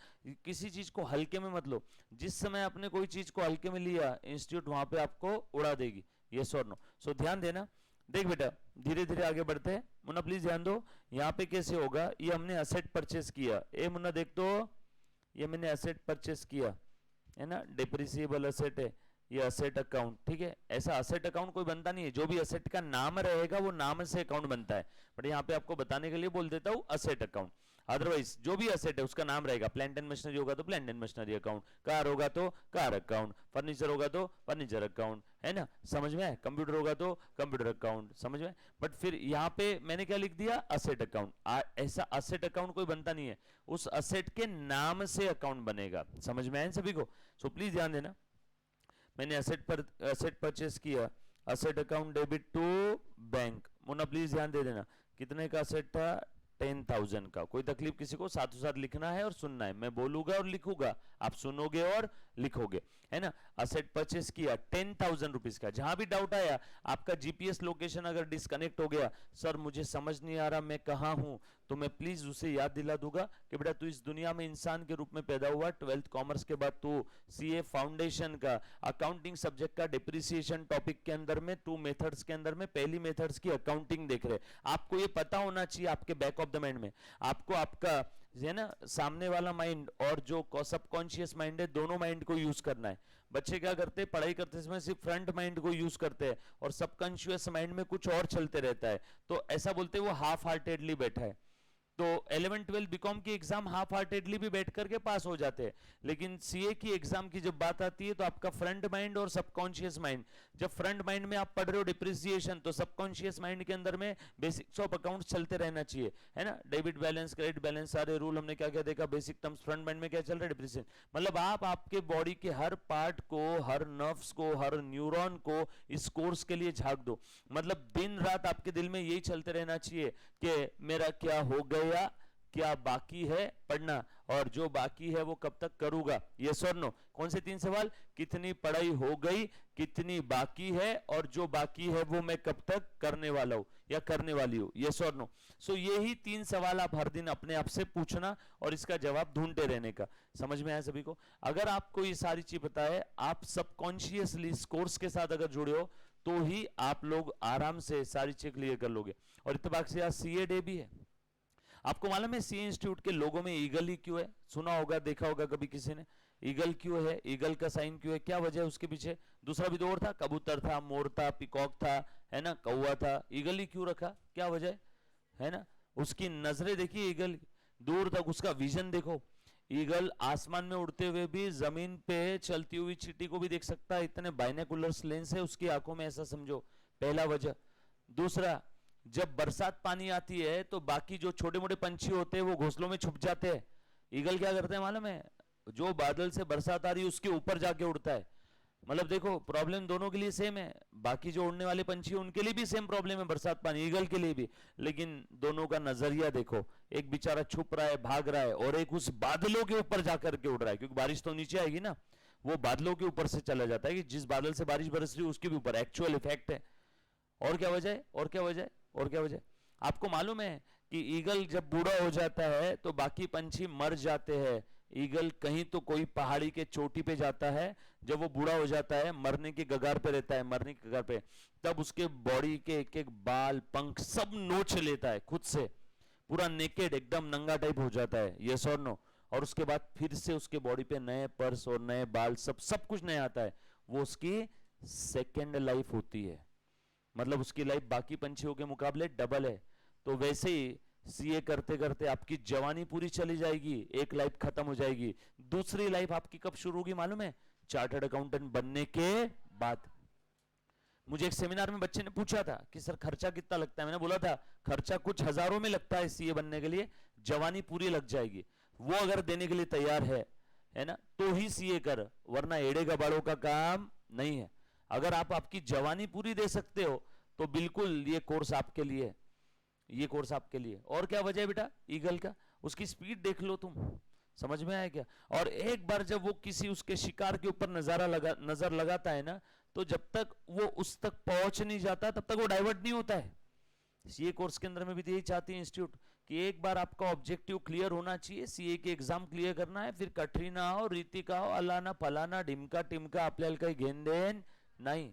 किसी चीज को हल्के में मत लो। जिस समय आपने कोई चीज को हल्के में लिया, इंस्टीट्यूट वहां पे आपको उड़ा देगी, यस और नो। सो ध्यान देना। देख बेटा धीरे धीरे आगे बढ़ते हैं। मुन्ना प्लीज ध्यान दो, यहाँ पे कैसे होगा, ये हमने असेट परचेस किया। ए मुन्ना देख दो, ये मैंने असेट परचेस किया, है ना, डिप्रिसिएबल असेट है, ये असेट अकाउंट, ठीक है। ऐसा असेट अकाउंट कोई बनता नहीं है, जो भी असेट का नाम रहेगा वो नाम से अकाउंट बनता है। बट यहाँ पे आपको बताने के लिए बोल देता हूँ असेट अकाउंट। अदरवाइज जो भी असेट है उसका नाम रहेगा, प्लांट एंड मशीनरी होगा तो plant and machinery account, car होगा तो कार अकाउंट, फर्नीचर होगा तो फर्नीचर अकाउंट, है ना, समझ में है, कंप्यूटर होगा तो कंप्यूटर अकाउंट, समझ में। बट फिर यहाँ पे मैंने क्या लिख दिया, असेट अकाउंट। ऐसा असेट अकाउंट कोई बनता नहीं है, उस असेट के नाम से अकाउंट बनेगा, समझ में आए सभी को। सो प्लीज ध्यान देना, मैंने असेट परचेस किया, asset account debit to bank. मुन्ना प्लीज ध्यान दे देना, कितने का असेट था, 10,000 का। कोई तकलीफ किसी को, साथों साथ लिखना है और सुनना है, मैं बोलूंगा और लिखूंगा, आप सुनोगे और लिखोगे, है ना। असेट परचेस किया 10,000 रुपीज का। जहां भी डाउट आया, आपका जीपीएस लोकेशन अगर डिस्कनेक्ट हो गया, सर मुझे समझ नहीं आ रहा मैं कहाँ हूं, तो मैं प्लीज उसे याद दिला दूंगा कि बेटा तू इस दुनिया में इंसान के रूप में पैदा हुआ, 12th कॉमर्स के बाद तू सीए फाउंडेशन का अकाउंटिंग सब्जेक्ट का डिप्रिसिएशन टॉपिक के अंदर में 2 मेथड्स के अंदर में पहली मेथड्स की अकाउंटिंग देख रहे। आपको ये पता होना चाहिए, आपके बैक ऑफ द माइंड में आपको आपका है ना, सामने वाला माइंड और जो सबकॉन्शियस माइंड है, दोनों माइंड को यूज करना है। बच्चे क्या करते हैं, पढ़ाई करते समय सिर्फ फ्रंट माइंड को यूज करते हैं और सबकॉन्शियस माइंड में कुछ और चलते रहता है, तो ऐसा बोलते हैं वो हाफ हार्टेडली बैठा है। तो 11-12 बीकॉम की एग्जाम हाफ हार्टेडली भी बैठ करके पास हो जाते हैं, लेकिन सीए की एग्जाम की जब बात आती है तो आपका फ्रंट माइंड और सबकॉन्शियस माइंड, जब फ्रंट माइंड में आप पढ़ रहे हो डिप्रिसिएशन, तो सबकॉन्शियस माइंड के अंदर में बेसिक्स ऑफ अकाउंट्स चलते रहना चाहिए, है ना, डेबिट बैलेंस, क्रेडिट बैलेंस, सारे रूल हमने क्या क्या देखा, बेसिक टर्म्स। फ्रंट माइंड में क्या चल रहा है, डिप्रिसिएशन। मतलब आप आपके बॉडी के हर पार्ट को, हर नर्व्स को, हर न्यूरॉन को इस कोर्स के लिए झांक दो। मतलब दिन रात आपके दिल में यही चलते रहना चाहिए कि मेरा क्या हो गया, क्या बाकी है पढ़ना, और जो बाकी है वो कब तक करूंगा। यस और नो। कौन से 3 सवाल, कितनी पढ़ाई हो गई, कितनी बाकी है, और जो बाकी है वो मैं कब तक करने वाला हूं या करने वाली हूं। यस और नो। सो यही 3 सवाल आप हर दिन अपने आप से पूछना और इसका जवाब ढूंढते रहने का। समझ में आया सभी को? अगर आपको ये सारी चीज पता है, आप सबकॉन्शियसली इस कोर्स के साथ अगर जुड़े हो, तो ही आप लोग आराम से सारी चीज क्लियर कर लोगे। और इत्तेफाक से आज सीए डे भी है। आपको मालूम है सीए इंस्टीट्यूट के लोगों में ईगल ही क्यों है? सुना होगा, देखा होगा कभी किसी ने। ईगल क्यों है? ईगल का साइन क्यों है? क्या वजह है उसके पीछे? दूसरा भी तो और था, कबूतर था, मोर था, पिकॉक था, है ना, कौवा था। ईगल ही क्यों रखा? क्या वजह है ना? उसकी नजरें देखिए, ईगल दूर तक उसका विजन देखो। ईगल आसमान में उड़ते हुए भी जमीन पे चलती हुई चींटी को भी देख सकता है, इतने बाइनोकुलर्स लेंस है उसकी आंखों में, ऐसा समझो, पहला वजह। दूसरा, जब बरसात पानी आती है तो बाकी जो छोटे मोटे पंछी होते हैं वो घोंसलों में छुप जाते हैं। ईगल क्या करते हैं मालूम है? जो बादल से बरसात आ रही है उसके ऊपर जाके उड़ता है। मतलब देखो, प्रॉब्लम दोनों के लिए सेम है। बाकी जो उड़ने वाले पंछी उनके लिए भी सेम प्रॉब्लम है, बरसात पानी, ईगल के लिए भी। लेकिन दोनों का नजरिया देखो, एक बेचारा छुप रहा है, भाग रहा है, और एक उस बादलों के ऊपर जाकर के उड़ रहा है, क्योंकि बारिश तो नीचे आएगी ना, वो बादलों के ऊपर से चला जाता है कि जिस बादल से बारिश बरस रही है उसके भी ऊपर। एक्चुअल इफेक्ट है। और क्या वजह है? और क्या वजह है? और क्या वजह है? आपको मालूम है कि ईगल जब बूढ़ा हो जाता है तो बाकी पंछी मर जाते हैं। ईगल कहीं तो कोई पहाड़ी के चोटी पे जाता है, जब वो बूढ़ा हो जाता है, मरने के कगार पे रहता है, मरने के कगार पे, तब उसके बॉडी के एक एक बाल, पंख सब नोच लेता है खुद से, पूरा नेकेड, एकदम नंगा टाइप हो जाता है। यस और नो। और उसके बाद फिर से उसके बॉडी पे नए पर्स और नए बाल, सब कुछ नया आता है। वो उसकी सेकेंड लाइफ होती है। मतलब उसकी लाइफ बाकी पंछियों के मुकाबले डबल है। तो वैसे ही सीए करते करते आपकी जवानी पूरी चली जाएगी, एक लाइफ खत्म हो जाएगी। दूसरी लाइफ आपकी कब शुरू होगी मालूम है? चार्टर्ड अकाउंटेंट बनने के बाद। मुझे एक सेमिनार में बच्चे ने पूछा था कि सर खर्चा कितना लगता है? मैंने बोला था खर्चा कुछ हजारों में लगता है सीए बनने के लिए, जवानी पूरी लग जाएगी। वो अगर देने के लिए तैयार है ना, तो ही सीए कर, वरना एड़े गबाड़ों का काम नहीं है। अगर आप आपकी जवानी पूरी दे सकते हो तो बिल्कुल ये कोर्स आपके लिए, ये कोर्स आपके लिए। और क्या वजह है बेटा ईगल का? उसकी स्पीड देख लो तुम, समझ में आया क्या? और एक बार जब वो किसी उसके शिकार के ऊपर नजर लगाता है ना, तो जब तक वो उस तक पहुंच नहीं जाता तब तक वो डाइवर्ट नहीं होता है। सीए कोर्स के अंदर में भी यही चाहती है इंस्टीट्यूट कि एक बार आपका ऑब्जेक्टिव क्लियर होना चाहिए, सीए के एग्जाम क्लियर करना है, फिर कटरीना हो, रीतिका हो, अलाना फलाना ढिमका टिमका आपल्याला काही घेन देन नहीं।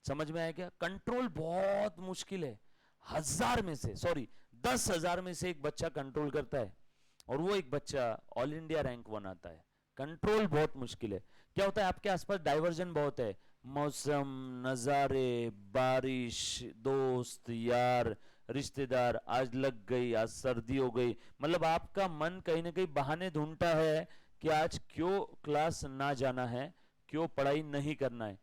समझ में आया क्या? कंट्रोल बहुत मुश्किल है। 1000 में से, सॉरी 10,000 में से एक बच्चा कंट्रोल करता है, और वो एक बच्चा ऑल इंडिया रैंक 1 आता है। कंट्रोल बहुत मुश्किल है। क्या होता है आपके आसपास? डाइवर्जन बहुत है, मौसम, नजारे, बारिश, दोस्त यार, रिश्तेदार, आज लग गई, आज सर्दी हो गई। मतलब आपका मन कहीं ना कहीं बहाने ढूंढता है कि आज क्यों क्लास ना जाना है, क्यों पढ़ाई नहीं करना है।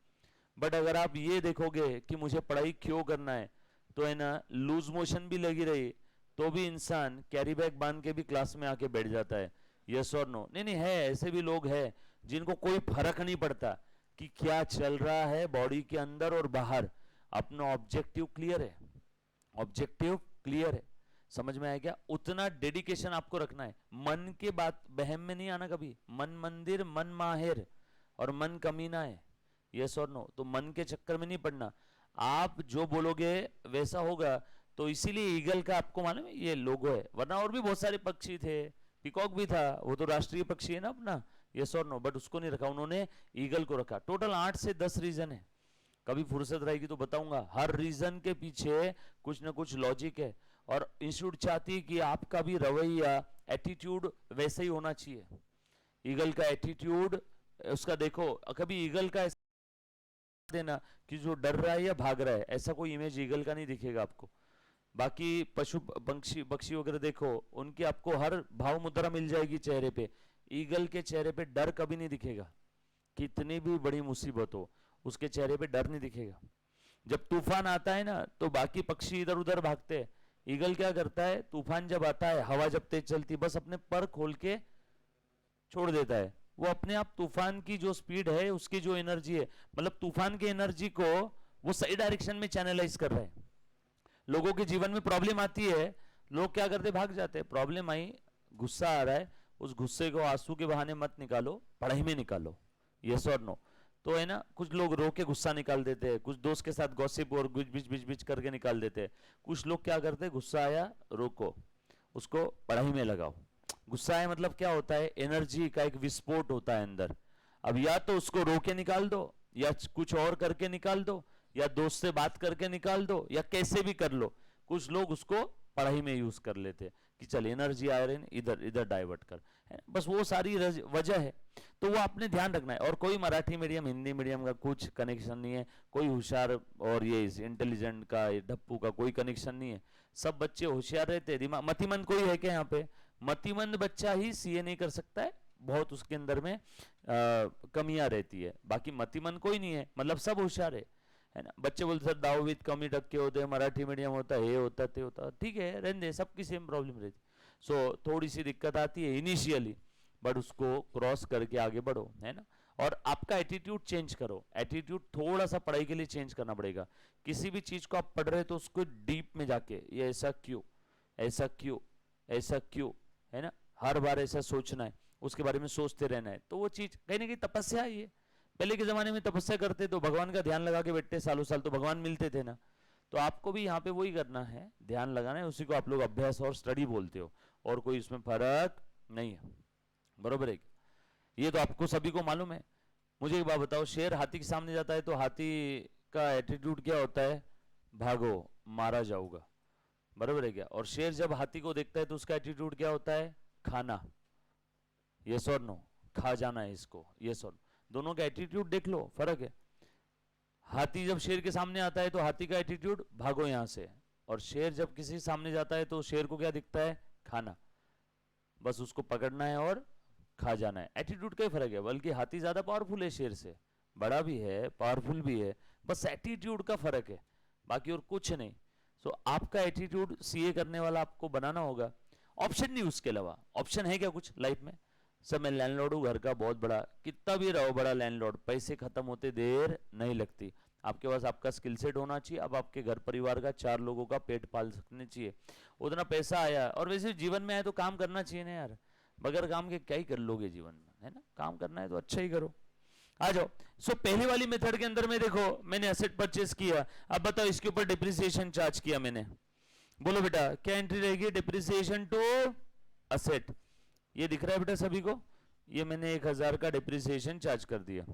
बट अगर आप ये देखोगे कि मुझे पढ़ाई क्यों करना है, तो है ना, लूज मोशन भी लगी रही तो भी इंसान कैरी बैग बांध के भी क्लास में आके बैठ जाता है। यस और नो? नहीं नहीं, है ऐसे भी लोग हैं जिनको कोई फर्क नहीं पड़ता कि क्या चल रहा है बॉडी के अंदर और बाहर। अपना ऑब्जेक्टिव क्लियर है, ऑब्जेक्टिव क्लियर है। समझ में आया क्या? उतना डेडिकेशन आपको रखना है। मन के बात बहम में नहीं आना कभी। मन मंदिर, मन माहिर, और मन कमीना है। यस और नो? तो मन के चक्कर में नहीं पड़ना। आप जो बोलोगे वैसा होगा। तो इसीलिए ईगल का आपको मालूम है ये लोगो है, वरना और भी बहुत सारे पक्षी थे, पिकॉक भी था, वो तो राष्ट्रीय पक्षी है ना अपना। यस और नो? बट उसको नहीं रखा, उन्होंने ईगल को रखा। टोटल 8 से 10 रीजन है, कभी फुर्सत रहेगी तो बताऊंगा। हर रीजन के पीछे कुछ ना कुछ लॉजिक है। और इंस्टीट्यूट चाहती है कि आपका भी रवैया, एटीट्यूड वैसे ही होना चाहिए। ईगल का एटीट्यूड उसका देखो, कभी ईगल का देना कि जो डर रहा है या भाग रहा है, ऐसा कोई इमेज ईगल का नहीं दिखेगा आपको। बाकी पशु पक्षी पक्षी वगैरह देखो, उनकी आपको हर भाव मुद्रा मिल जाएगी चेहरे पे। ईगल के चेहरे पे डर कभी नहीं दिखेगा, कितनी भी बड़ी मुसीबत हो उसके चेहरे पे डर नहीं दिखेगा। जब तूफान आता है ना तो बाकी पक्षी इधर उधर भागते हैं, ईगल क्या करता है, तूफान जब आता है, हवा जब तेज चलती है, बस अपने पर खोल के छोड़ देता है। वो अपने आप तूफान की जो स्पीड है, उसकी जो एनर्जी है, मतलब तूफान की एनर्जी को वो सही डायरेक्शन में चैनलाइज कर रहे हैं। लोगों के जीवन में प्रॉब्लम आती है, लोग क्या करते, भाग जाते हैं। प्रॉब्लम आई, गुस्सा आ रहा है, उस गुस्से को आंसू के बहाने मत निकालो, पढ़ाई में निकालो। यस और नो? तो है ना, कुछ लोग रो के गुस्सा निकाल देते हैं, कुछ दोस्त के साथ गॉसिप और बिच बिच बिच बिच करके निकाल देते हैं। कुछ लोग क्या करते हैं, गुस्सा आया रोको, उसको पढ़ाई में लगाओ। गुस्सा आया मतलब क्या होता है, एनर्जी का एक विस्फोट होता है अंदर। अब या तो उसको रो के निकाल दो, या कुछ और करके निकाल दो, या दोस्त से बात करके निकाल दो, या कैसे भी कर लो। कुछ लोग उसको पढ़ाई में यूज कर लेते कि चल एनर्जी आ रही, इधर इधर डाइवर्ट कर, है? बस वो सारी वजह है। तो वो आपने ध्यान रखना है। और कोई मराठी मीडियम हिंदी मीडियम का कुछ कनेक्शन नहीं है, कोई होशियार और ये इंटेलिजेंट का, ढप्पू का कोई कनेक्शन नहीं है। सब बच्चे होशियार रहते हैं, दिमाग मतिमंद कोई है क्या यहाँ पे? मतिमंद बच्चा ही सीए नहीं कर सकता है, बहुत उसके अंदर में कमियां रहती है। बाकी मतिमंद कोई नहीं है, मतलब सब होशियार है ना। बच्चे बोलते सर 10वीं कमी टक्के होते हैं, मराठी मीडियम होता है, ये होता है, ते होता है, ठीक है, रहने दे, सबकी सेम प्रॉब्लम रहती। सो थोड़ी सी दिक्कत आती है इनिशियली, बट उसको क्रॉस करके आगे बढ़ो, है ना। और आपका एटीट्यूड चेंज करो, एटीट्यूड थोड़ा सा पढ़ाई के लिए चेंज करना पड़ेगा। किसी भी चीज को आप पढ़ रहे हो तो उसको डीप में जाके, ये ऐसा क्यों, ऐसा क्यों, ऐसा क्यों, है ना, हर बार ऐसा सोचना है, उसके बारे में सोचते रहना है। तो वो चीज कहीं ना कहीं तपस्या ही है। पहले के जमाने में तपस्या करते तो भगवान का ध्यान लगा के बैठते सालों साल, तो भगवान मिलते थे ना। तो आपको भी यहाँ पे वही करना है, ध्यान लगाना है, उसी को आप लोग अभ्यास और स्टडी बोलते हो, और कोई उसमें फर्क नहीं है, बरोबर है? ये तो आपको सभी को मालूम है। मुझे एक बात बताओ, शेर हाथी के सामने जाता है तो हाथी का एटीट्यूड क्या होता है? भागो, मारा जाऊंगा, बरोबर है क्या? और शेर जब हाथी को देखता है तो उसका एटीट्यूड क्या होता है? खाना, यस और नो, खा जाना है इसको, यस और नो। दोनों का एटीट्यूड देख लो, फर्क है। हाथी जब शेर के सामने आता है तो हाथी का एटीट्यूड भागो यहां से, और शेर जब किसी सामने जाता है तो शेर को क्या दिखता है? खाना, बस उसको पकड़ना है और खा जाना है। एटीट्यूड का ही फर्क है, बल्कि हाथी ज्यादा पावरफुल है शेर से, बड़ा भी है, पावरफुल भी है, बस एटीट्यूड का फर्क है, बाकी और कुछ नहीं। सो आपका एटीट्यूड सीए करने वाला आपको बनाना होगा, ऑप्शन नहीं उसके अलावा। ऑप्शन है क्या कुछ लाइफ में? सर मैं लैंडलॉर्ड हूँ घर का बहुत बड़ा, कितना भी रहो बड़ा लैंडलॉर्ड, पैसे खत्म होते देर नहीं लगती। आपके पास आपका स्किल सेट होना चाहिए, अब आपके घर परिवार का 4 लोगों का पेट पाल सकने चाहिए, उतना पैसा आया। और वैसे जीवन में आए तो काम करना चाहिए ना यार, बगैर काम के क्या ही कर लोगे जीवन में, है ना। काम करना है तो अच्छा ही करो। आ जाओ। सो पहली वाली मेथड के अंदर में देखो, मैंने एसेट परचेस किया, अब बताओ इसके ऊपर डिप्रिसिएशन चार्ज किया मैंने, बोलो बेटा क्या एंट्री रहेगी? डिप्रिसिएशन टू असेट, ये दिख रहा है बेटा सभी को? ये मैंने 1000 का डिप्रिसिएशन चार्ज कर दिया।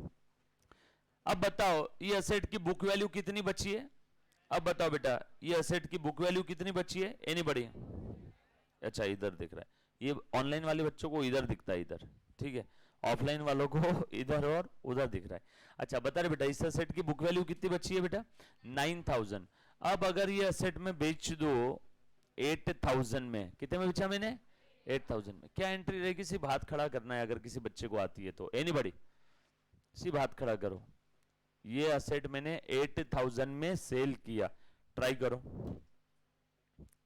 अब बताओ ये असेट की बुक वैल्यू कितनी बची है? अब बताओ बेटा ये असेट की बुक वैल्यू कितनी बची है? एनीबॉडी? अच्छा इधर दिख रहा है, ये ऑनलाइन वाले बच्चों को इधर दिखता है, इधर, ठीक है, ऑफलाइन वालों को इधर और उधर दिख रहा है। अच्छा बता रहे बेटा इस असेट की बुक वैल्यू कितनी बची है बेटा? 9000। अब अगर ये असेट में बेच दो 8000 में, कितने में बेचा मैंने? 8000 में। क्या एंट्री रहेगी? सिर्फ हाथ खड़ा करना है अगर किसी बच्चे को आती है तो, एनीबॉडी? सिर्फ हाथ खड़ा करो। ये असेट मैंने 8000 में सेल किया, ट्राई करो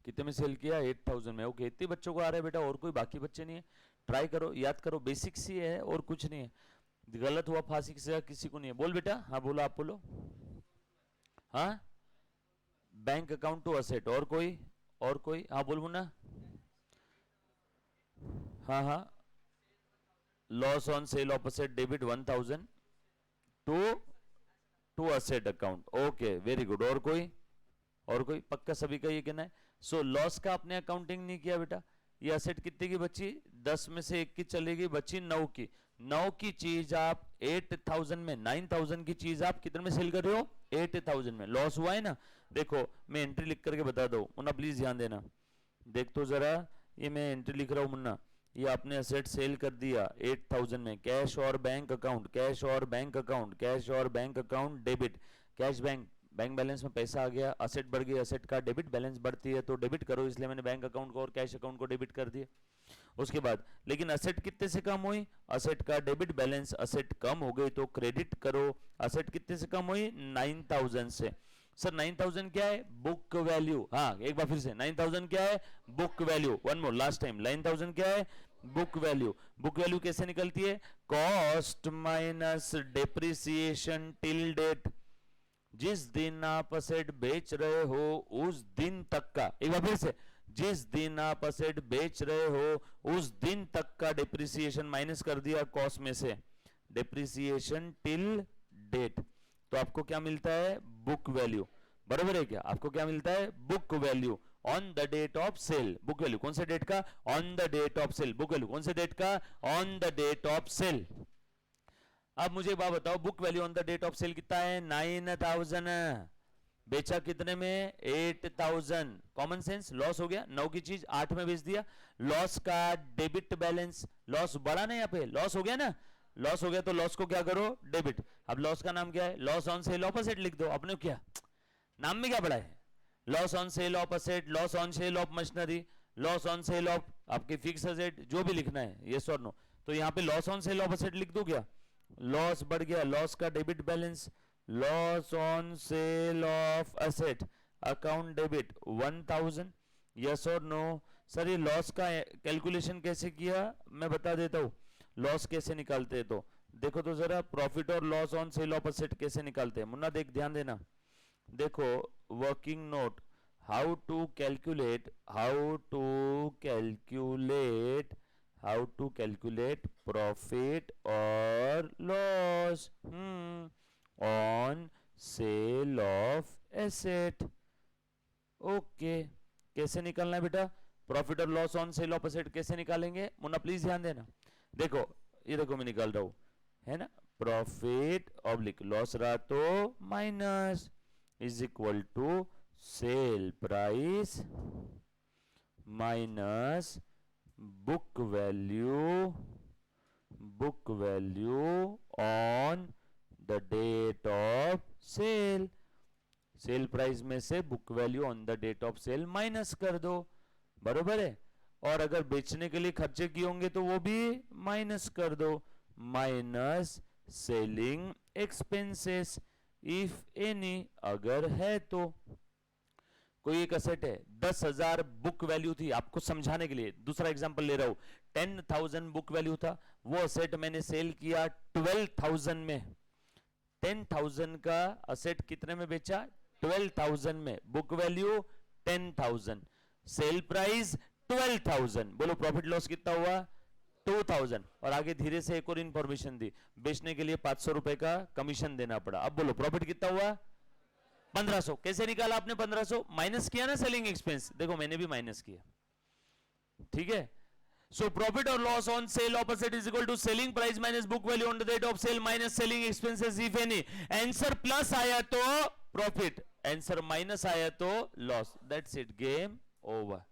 कितने में सेल किया? 8000 में। ओके, इतने बच्चों को आ रहा है बेटा, और कोई बाकी बच्चे नहीं है? ट्राई करो, याद करो, बेसिक्स ही है और कुछ नहीं है। गलत हुआ फांसी की सजा किसी को नहीं है। बोल बेटा, हाँ बोलो, आप बोलो। हाँ, बैंक अकाउंट टू असेट, और कोई? और कोई? हाँ बोल मुन्ना। हाँ हाँ, loss on sale of asset debit 1000 to asset account. Okay very good. और कोई? और कोई? पक्का सभी का ये कहना है? सो लॉस का आपने अकाउंटिंग नहीं किया बेटा। ये असेट कितने की बची? 10 में से 1 की चलेगी, बची 9 की। 9 की चीज आप 8000 में, 9000 की चीज आप कितने में सेल कर रहे हो? 8000 में। लॉस हुआ है ना, देखो मैं एंट्री लिख करके बता दो मुन्ना, प्लीज ध्यान देना। देख तो जरा, ये मैं एंट्री लिख रहा हूँ मुन्ना, ये आपने असेट सेल कर दिया 8000 में, कैश और बैंक अकाउंट, कैश और बैंक अकाउंट, कैश और bank account debit, cash bank, bank balance में पैसा आ गया, असेट बढ़ गई, असेट का डेबिट बैलेंस बढ़ती है तो डेबिट करो, इसलिए मैंने बैंक अकाउंट को और कैश अकाउंट को डेबिट कर दिया। उसके बाद लेकिन असेट कितने से कम हुई, असेट का डेबिट बैलेंस, असेट कम हो गई तो क्रेडिट करो। असेट कितने से कम हुई, 9000 से। सर 9000 क्या है, बुक वैल्यू। हाँ एक बार फिर से, 9000 क्या है, book value. One more last time, 9000 क्या है, बुक वैल्यू। बुक वैल्यू कैसे निकलती है, cost minus depreciation till date. जिस दिन आप असेट बेच रहे हो उस दिन तक का, एक बार फिर से, जिस दिन आप असेट बेच रहे हो उस दिन तक का डेप्रिसिएशन माइनस कर दिया कॉस्ट में से, डेप्रिसिएशन टिल डेट। तो आपको क्या मिलता है, बुक वैल्यू। बराबर है क्या, आपको क्या मिलता है, book value on the date of sale. Book value कौन से डेट का, on the date of sale. Book value कौन से डेट का, on the date of sale. अब मुझे बात बताओ, book value on the date of sale कितना है, 9000। बेचा कितने में, 8000। कॉमन सेंस, लॉस हो गया, 9 की चीज 8 में बेच दिया। लॉस का डेबिट बैलेंस, लॉस बढ़ा ना, यहाँ पे लॉस हो गया ना, लॉस हो गया तो लॉस को क्या करो, डेबिट। अब लॉस का नाम क्या है, loss on sale of asset लिख दो। अपने क्या नाम में क्या पड़ा है, loss on sale of asset, loss on sale of machinery, loss on sale of आपके फिक्स असेट, जो भी लिखना है, यस और नो। तो यहाँ पे loss on sale of asset लिख दो क्या, लॉस बढ़ गया, लॉस का debit balance, loss on sale of asset account debit 1000, yes और नो। सर ये लॉस का कैलकुलेशन कैसे किया, मैं बता देता हूँ। लॉस कैसे निकालते हैं तो देखो तो जरा, प्रॉफिट और loss on sale of asset कैसे निकालते हैं मुन्ना, देख ध्यान देना। देखो working note, how to calculate, how to calculate profit और loss on sale of asset. Okay, कैसे निकालना है बेटा, प्रॉफिट और loss on sale of asset कैसे निकालेंगे मुन्ना, प्लीज ध्यान देना। देखो ये देखो मैं निकाल रहा हूं, है ना, प्रॉफिट ऑब्लिक लॉस रहा तो minus is equal to sale price minus book value on the date of sale. Sale price में से book value on the date of sale minus कर दो, बरोबर है। और अगर बेचने के लिए खर्चे किए होंगे तो वो भी माइनस कर दो, minus selling expenses if any, अगर है तो। कोई एक असेट है 10,000 बुक वैल्यू थी, आपको समझाने के लिए दूसरा एग्जांपल ले रहा हूं, 10,000 बुक वैल्यू था, वो असेट मैंने सेल किया 12,000 में। 10,000 का असेट कितने में बेचा, 12,000 में, बुक वैल्यू 10,000, सेल प्राइस 12,000। बोलो प्रॉफिट लॉस कितना हुआ, 2,000। और आगे धीरे से एक और इंफॉर्मेशन दी, बेचने के लिए 500 रुपए का कमीशन देना पड़ा। अब बोलो प्रॉफिट कितना हुआ, 1500। कैसे निकाला आपने 1500, माइनस किया ना सेलिंग एक्सपेंस, देखो मैंने भी माइनस किया, ठीक है। सो प्रॉफिट और loss on sale of asset is equal to selling price minus book value on the date of sale minus selling expenses if any. Answer plus आया तो प्रॉफिट, आंसर माइनस आया तो loss, that's it, game over.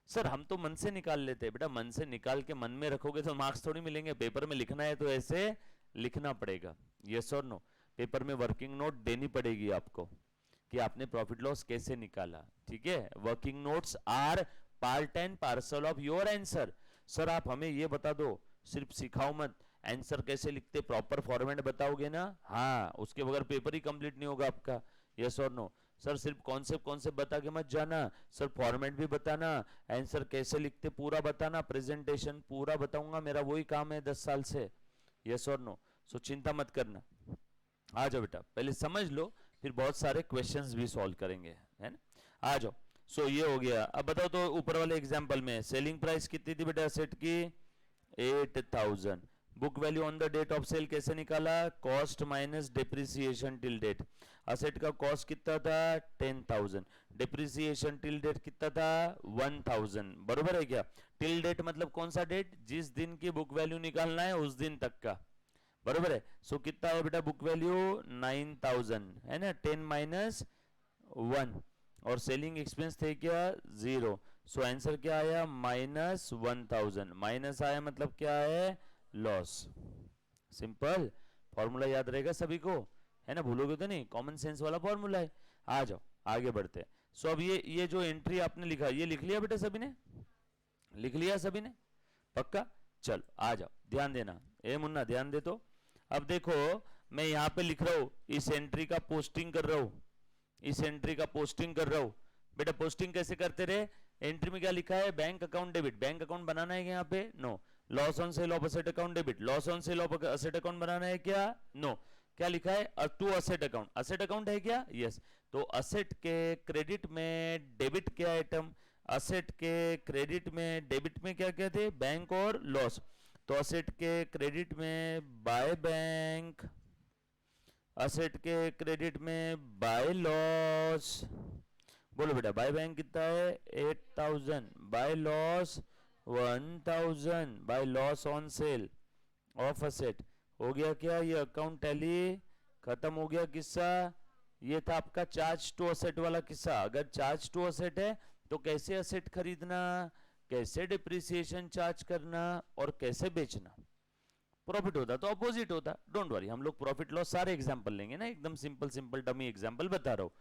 Sir हम तो मन से निकाल लेते हैं, बेटा मन से निकाल के मन में रखोगे तो मार्क्स थोड़ी मिलेंगे, पेपर में लिखना है तो ऐसे लिखना पड़ेगा, यस और नो। पेपर में वर्किंग नोट देनी पड़ेगी आपको कि आपने प्रॉफिट लॉस कैसे निकाला, ठीक है। Working notes are part and parcel of your answer. Sir आप हमें ये बता दो, सिर्फ सिखाओ मत, आंसर कैसे लिखते, प्रॉपर फॉर्मेट बताओगे ना, हाँ, उसके बगैर पेपर ही कंप्लीट नहीं होगा आपका, यस और नो। सर सिर्फ कॉन्सेप्ट बता के मत जाना, सर फॉर्मेट भी बताना, आंसर कैसे लिखते पूरा बताना, प्रेजेंटेशन पूरा बताऊंगा, मेरा वही काम है 10 साल से, यस और नो। सो चिंता मत करना, आ जाओ बेटा, पहले समझ लो, फिर बहुत सारे क्वेश्चंस भी सॉल्व करेंगे, है ना, आ जाओ। सो ये हो गया। अब बताओ तो ऊपर वाले एग्जांपल में सेलिंग प्राइस कितनी थी बेटा असेट की, 8,000। Book value on the date of sale कैसे निकाला, cost minus depreciation till date. Asset का कॉस्ट कितना था, 10,000, डेप्रिसिएशन टिल डेट कितना था, 1,000, बरोबर है क्या। टिल डेट मतलब कौन सा डेट, जिस दिन की बुक वैल्यू निकालना है उस दिन तक का, बरोबर है। सो कितना है बेटा बुक वैल्यू 9,000, है ना, 10 माइनस 1 और सेलिंग एक्सपेंस थे क्या 0। सो आंसर क्या आया -1000। माइनस आया मतलब क्या है लॉस। सिंपल फॉर्मूला याद रहेगा सभी को, है ना, भूलोगे तो नहीं, कॉमन सेंस वाला फॉर्मूला है। आ जाओ आगे बढ़ते हैं। सो अब ये जो एंट्री आपने लिखा ये लिख लिया बेटा, सभी ने लिख लिया, सभी ने पक्का। चल आ जाओ ध्यान देना, ए मुन्ना ध्यान दे। तो अब देखो मैं यहाँ पे लिख रहा हूँ, इस एंट्री का पोस्टिंग कर रहा हूँ, इस एंट्री का पोस्टिंग कर रहा हूँ। बेटा पोस्टिंग कैसे करते रहे, एंट्री में क्या लिखा है bank account debit, bank account बनाना है यहाँ पे no. Loss on sale of asset account debit, loss on sale of asset account बनाना है क्या नो। क्या लिखा है to asset account, asset account है क्या यस। तो असेट के क्रेडिट में डेबिट क्या आइटम, असेट के क्रेडिट में डेबिट में क्या क्या थे बैंक और लॉस। तो असेट के क्रेडिट में बाय बैंक, असेट के क्रेडिट में बाय लॉस। बोलो बेटा बाय बैंक कितना है 8000, by loss 1000, bye loss on sale of asset. हो गया क्या ये अकाउंट टैली खत्म हो गया किस्सा। ये था आपका चार्ज टू असेट वाला किस्सा। अगर चार्ज टू असेट है तो कैसे असेट खरीदना, कैसे डिप्रिसिएशन चार्ज करना और कैसे बेचना। प्रॉफिट होता तो अपोजिट होता। डोंट वरी, हम लोग प्रॉफिट लॉस सारे एग्जांपल लेंगे ना, एकदम सिंपल सिंपल डमी एग्जांपल बता रहा हूँ,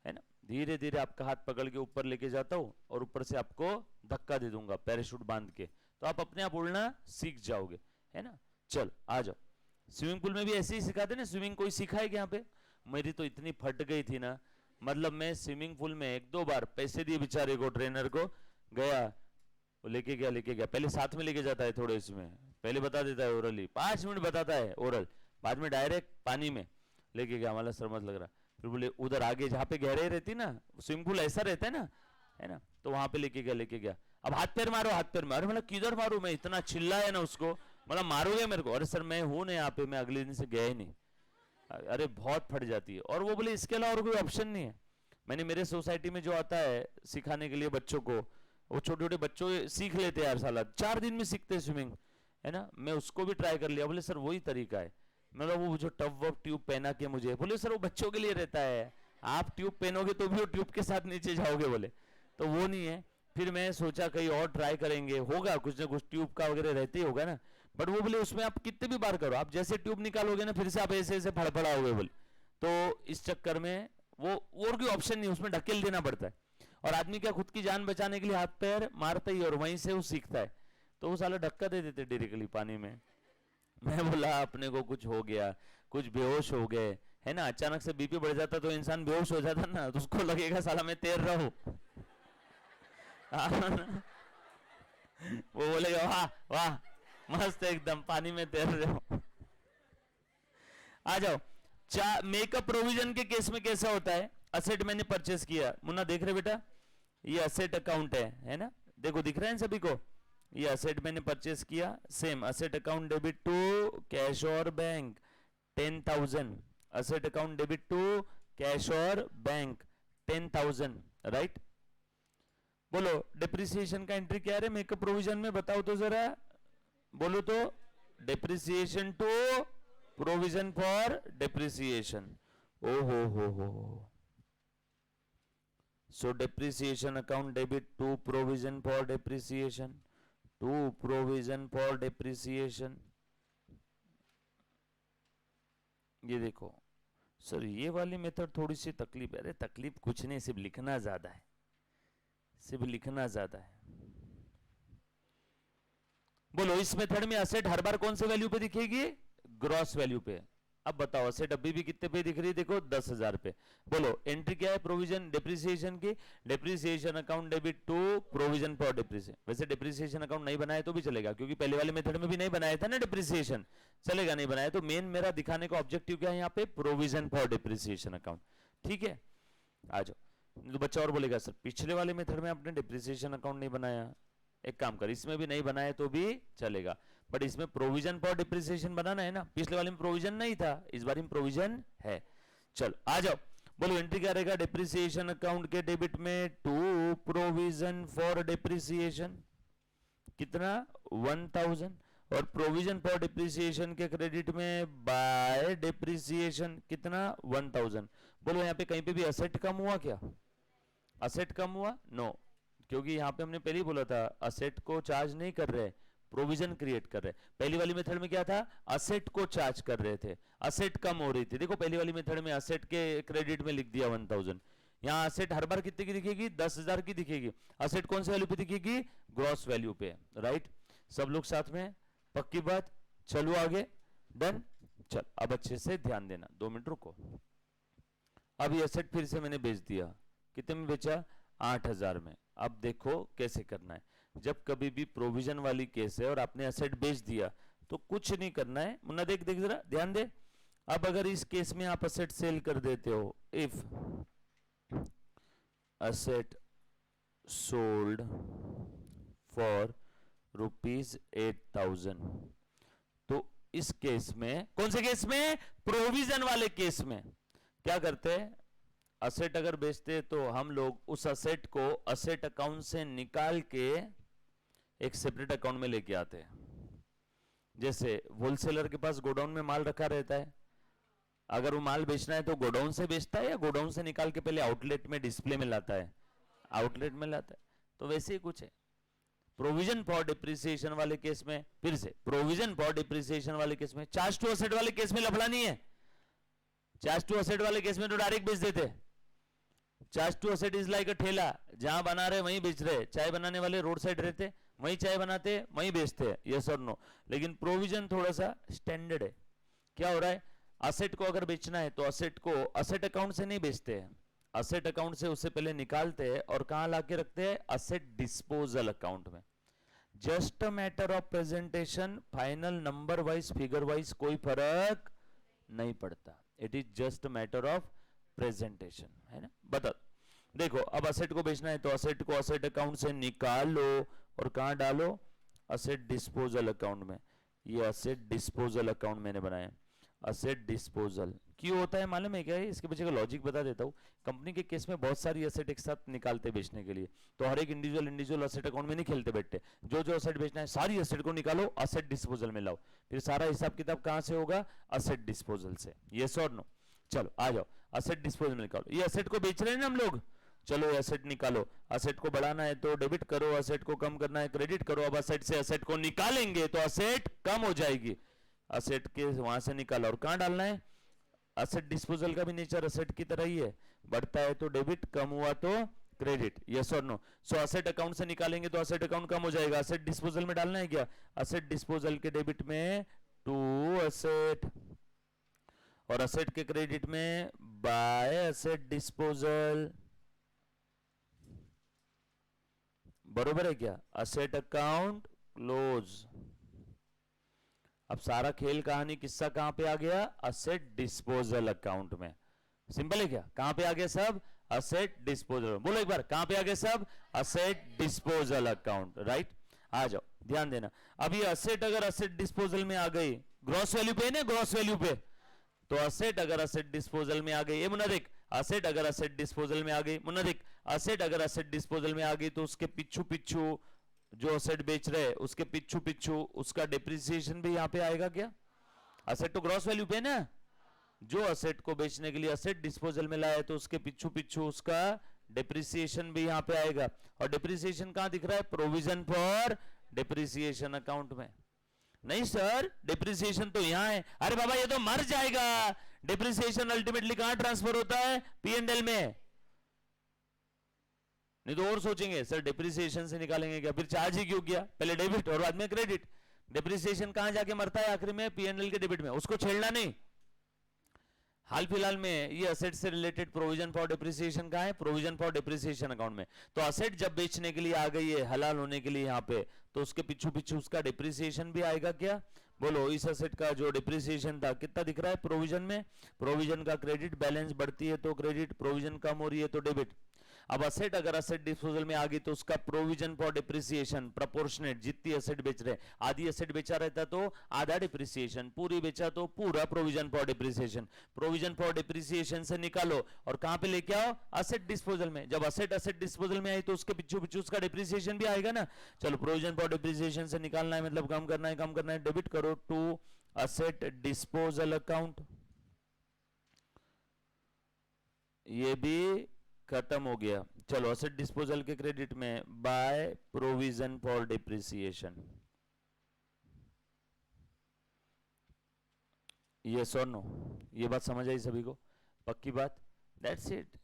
है ना। धीरे धीरे आपका हाथ पकड़ के ऊपर लेके जाता हूँ और ऊपर से आपको धक्का दे दूंगा पैराशूट बांध के, तो आप अपने आप उड़ना सीख जाओगे, है ना। चल आ जाओ। स्विमिंग पूल में भी ऐसे ही सिखाते ना, स्विमिंग कोई सिखाए यहाँ पे। मेरी तो इतनी फट गई थी ना, मतलब मैं स्विमिंग पूल में 1-2 बार पैसे दिए बेचारे को, ट्रेनर को गया, वो लेके गया। पहले साथ में लेके जाता है थोड़े, इसमें पहले बता देता है ओरली, 5 मिनट बताता है ओरल, बाद में डायरेक्ट पानी में लेके गया, हमारा सर मत लग रहा। फिर बोले उधर आगे जहाँ पे गहराई रहती ना, स्विमिंग पूल ऐसा रहता है ना, तो वहां पे लेके गया। अब हाथ पैर मारो, हाथ पैर मारो। मतलब किधर मारू, मैं इतना चिल्लाया ना उसको, मतलब मारोगे मेरे को। अरे सर मैं हूं ना यहाँ पे, मैं अगले दिन से गया ही नहीं। अरे बहुत फट जाती है। और वो बोले इसके अलावा और कोई ऑप्शन नहीं है। मैंने मेरे सोसाइटी में जो आता है सिखाने के लिए बच्चों को, वो छोटे छोटे बच्चों सीख लेते हैं यार, साला 4 दिन में सीखते हैं स्विमिंग, है ना। मैं उसको भी ट्राई कर लिया। बोले सर वही तरीका है। मतलब वो जो टब वब ट्यूब पहना के मुझे, बोले सर वो बच्चों के लिए रहता है, आप ट्यूब पहनोगे तो भी वो ट्यूब के साथ नीचे जाओगे, बोले तो वो नहीं है। फिर मैं सोचा कहीं और ट्राई करेंगे, होगा कुछ ना कुछ ट्यूब का वगैरह रहते ही होगा ना। बट वो बोले उसमें आप कितने भी बार करो, आप जैसे ट्यूब निकालोगे ना फिर से आप ऐसे ऐसे फड़फड़ाओगे, बोले तो इस चक्कर में वो और कोई ऑप्शन नहीं, उसमें ढकेल देना पड़ता है। और आदमी क्या खुद की जान बचाने के लिए हाथ पैर मारता ही, और वहीं से वो सीखता है। तो वो साला धक्का दे देते डायरेक्टली पानी में। मैं बोला अपने को कुछ हो गया, कुछ बेहोश हो गए, है ना। अचानक से बीपी बढ़ जाता तो इंसान बेहोश हो जाता ना, तो उसको लगेगा साला मैं तैर रहा हूं। वो बोलेगा वाह वाह मस्त एकदम पानी में तैर रहे हो। आ जाओ। मेकअप प्रोविजन के केस में कैसा होता है, असेट मैंने परचेस किया, मुन्ना देख रहे बेटा, ये असेट अकाउंट है ना, देखो दिख रहा है सभी को। ये असेट मैंने परचेस किया, same asset account debit to cash और bank 10,000, asset account debit to cash और बैंक 10,000, राइट। बोलो डिप्रिसिएशन का एंट्री क्या है मेकअप प्रोविजन में, बताओ तो जरा, बोलो तो। Depreciation to provision for depreciation, ओ हो। So depreciation account debit to provision for depreciation, to provision for depreciation। ये देखो सर ये वाली मेथड थोड़ी सी तकलीफ है। अरे तकलीफ कुछ नहीं, सिर्फ लिखना ज्यादा है, सिर्फ लिखना ज्यादा है। बोलो इस मेथड में असेट हर बार कौन से वैल्यू पे दिखेगी, ग्रॉस वैल्यू पे। अब बताओ असेट अभी भी कितने पे दिख रही है, देखो 10,000 पे। बोलो एंट्री क्या है प्रोविजन डिप्रिसिएशन की, depreciation account debit to provision for depreciation. वैसे डिप्रिसिएशन अकाउंट नहीं बनाया तो भी चलेगा, क्योंकि पहले वाले मेथड में भी नहीं बनाया था ना डिप्रिसिएशन, चलेगा नहीं बनाया तो। मेन मेरा दिखाने का ऑब्जेक्टिव क्या है यहाँ पे, प्रोविजन फॉर डिप्रिसिएशन अकाउंट, ठीक है। आ जाओ। तो बच्चा और बोलेगा सर पिछले वाले मेथड में आपने डिप्रिसिएशन अकाउंट नहीं बनाया, एक काम कर इसमें भी नहीं बनाया तो भी चलेगा, बट इसमें प्रोविजन फॉर डिप्रिसिएशन बनाना है ना। पिछले वाले में प्रोविजन नहीं था, इस बार में प्रोविजन है। चलो आ जाओ। बोलो एंट्री क्या रहेगा डिप्रिसिएशन अकाउंट के डेबिट में टू प्रोविजन फॉर डिप्रिसिएशन, कितना 1000, और प्रोविजन फॉर डिप्रिसिएशन के क्रेडिट में बाय डिप्रिसिएशन कितना 1000। बोलो यहाँ पे कहीं पे भी असेट कम हुआ क्या? असेट कम हुआ? नो, क्योंकि यहाँ पे हमने पहले ही बोला था असेट को चार्ज नहीं कर रहे, प्रोविजन क्रिएट कर रहे। पहली वाली मेथड में क्या था? असेट को चार्ज कर रहे थे, असेट कम हो रही थी। देखो पहली वाली मेथड में असेट के क्रेडिट में लिख दिया 1000। यहाँ असेट हर बार कितने की दिखेगी? 10,000 की दिखेगी। असेट कौन सी वैल्यू पे दिखेगी? ग्रॉस वैल्यू पे, राइट। सब लोग साथ में, पक्की बात? चलो आगे, डन। चल अब अच्छे से ध्यान देना, 2 मिनट रुको। अब ये असेट फिर से मैंने बेच दिया, कितने में बेचा? 8000 में। अब देखो कैसे करना है। जब कभी भी प्रोविजन वाली केस है और आपने असेट बेच दिया तो कुछ नहीं करना है। मुन्ना देख देख जरा, ध्यान दे। अब अगर इस केस में आप असेट सेल कर देते हो, इफ asset sold for ₹8,000, तो इस केस में, कौन से केस में? प्रोविजन वाले केस में क्या करते हैं? असेट अगर बेचते तो हम लोग उस असेट को असेट अकाउंट से निकाल के एक सेपरेट अकाउंट में लेके आते हैं। जैसे होलसेलर के पास गोडाउन में माल रखा रहता है, अगर वो माल बेचना है तो गोडाउन से बेचता है या गोडाउन से निकाल के पहले आउटलेट में डिस्प्ले में लाता है? आउटलेट में लाता है। तो वैसे ही कुछ है प्रोविजन फॉर डिप्रिसिएशन वाले केस में। फिर से प्रोविजन फॉर डिप्रिसिएशन वाले केस में, चार्ज टू असेट वाले केस में लफड़ा नहीं है। चार्ज टू असेट वाले केस में तो डायरेक्ट बेच देते। Charge to asset is like a ठेला, जहां बना रहे वहीं बेच रहे। चाय बनाने वाले रोड साइड रहते, वहीं चाय बनाते वहीं बेचते, यस और नो। लेकिन प्रोविजन थोड़ा सा स्टैंडर्ड है। क्या हो रहा है? असेट को अगर बेचना है तो असेट को असेट अकाउंट से नहीं बेचते हैं, असेट अकाउंट से उससे पहले निकालते हैं और कहां लाके रखते हैं? असेट डिस्पोजल अकाउंट में। Just a matter of presentation, final number wise figure wise कोई फर्क नहीं पड़ता। It is just matter of presentation, है ना। बता देखो, अब असेट को बेचना है तो असेट को असेट अकाउंट से निकालो और कहां डालो? असेट डिस्पोजल अकाउंट में। ये असेट डिस्पोजल अकाउंट मैंने बनाया। असेट डिस्पोजल क्यों होता है मालूम है क्या? इसके पीछे का लॉजिक बता देता हूँ। कंपनी के केस में बहुत सारी असेट एक साथ निकालते बेचने के लिए, तो हर एक इंडिविजुअल असेट अकाउंट में नहीं खेलते बैठते। जो जो असेट बेचना है सारी असेट को निकालो, असेट डिस्पोजल में लाओ, फिर सारा हिसाब किताब कहां से होगा? असेट डिस्पोजल से। यस और नो? चलो आ जाओ, असेट डिस्पोजल में निकालो। ये असेट को बेच रहे हैं ना हम लोग, चलो ये असेट निकालो। असेट को बढ़ाना है तो डेबिट करो, असेट को कम करना है क्रेडिट करो। अब असेट से असेट को निकालेंगे तो असेट कम हो जाएगी, असेट के वहां से निकाला और कहां डालना है? असेट डिस्पोजल का भी नेचर असेट की तरह ही है, बढ़ता है तो डेबिट, कम हुआ तो क्रेडिट, यस और नो। सो असेट अकाउंट से निकालेंगे तो असेट अकाउंट कम हो जाएगा, असेट डिस्पोजल में डालना है क्या? असेट डिस्पोजल के डेबिट में टू असेट और असेट के क्रेडिट में बाय असेट डिस्पोजल, बरोबर है क्या? Asset account close. अब सारा खेल कहानी किस्सा कहां पे आ गया? असेट डिस्पोजल अकाउंट में। सिंपल है क्या? कहां पे आ गया सब? Asset disposal. बोलो एक बार, कहां पे आ गया सब? Asset disposal account, right. आ जाओ, ध्यान देना। अब ये असेट अगर असेट डिस्पोजल में आ गई, ग्रॉस वैल्यू पे है ना, ग्रॉस वैल्यू पे, तो असेट अगर असेट डिस्पोजल में आ गई, ये मुन्ना देख, असेट अगर असेट डिस्पोजल में आ गई, मुन्ना देख, असेट अगर असेट डिस्पोजल में आ गई तो उसके पिछू पिछू जो असेट बेच रहे हैं उसके पिछू पिछू उसका डिप्रिसिएशन भी यहां पे आएगा क्या? असेट तो ग्रॉस वैल्यू पे ना, जो असेट को बेचने के लिए असेट डिस्पोजल में लाया तो उसके पिछू पिछू उसका डिप्रिसिएशन भी यहां पे आएगा। और डिप्रिसिएशन कहां दिख रहा है? प्रोविजन फॉर डिप्रिसिएशन अकाउंट में। नहीं सर, डिप्रिसिएशन तो यहां है। अरे बाबा ये तो मर जाएगा। डिप्रिसिएशन अल्टीमेटली कहां ट्रांसफर होता है? P&L में। नहीं तो और सोचेंगे सर डिप्रिसिएशन से निकालेंगे क्या, फिर चार्ज ही क्यों किया? पहले डेबिट और बाद में क्रेडिट। डिप्रिसिएशन कहां जाके मरता है? आखिर में P&L के डेबिट में, उसको छेड़ना नहीं। हाल फिलहाल में ये असेट से रिलेटेड प्रोविजन फॉर डिप्रिसिएशन कहां है? प्रोविजन फॉर डिप्रिसिएशन अकाउंट में। तो असेट जब बेचने के लिए आ गई है, हलाल होने के लिए यहां पे, तो उसके पीछू पीछू उसका डिप्रिसिएशन भी आएगा क्या? बोलो, इस असेट का जो डिप्रिसिएशन था कितना दिख रहा है प्रोविजन में? प्रोविजन का क्रेडिट, बैलेंस बढ़ती है तो क्रेडिट, प्रोविजन कम हो रही है तो डेबिट। अब असेट अगर असेट डिस्पोजल में आ गई तो उसका प्रोविजन फॉर डिप्रिसिएशन प्रोपोर्शनेट, जितनी असेट बेच रहे, आधी असेट बेचा रहता तो आधा डिप्रिसिएशन, पूरी बेचा तो पूरा provision for depreciation. Provision for depreciation से निकालो और कहां पे लेके आओ, असेट डिस्पोजल में। जब असेट असेट डिस्पोजल में आई तो उसके पीछे पीछे उसका डिप्रिसिएशन भी आएगा ना। चलो प्रोविजन फॉर डिप्रिसिएशन से निकालना है, मतलब कम करना है, कम करना है, डेबिट करो टू असेट डिस्पोजल अकाउंट। ये भी खत्म हो गया। चलो असेट डिस्पोजल के क्रेडिट में by provision for depreciation, yes और नो, ये बात समझ आई सभी को, पक्की बात, दैट्स इट।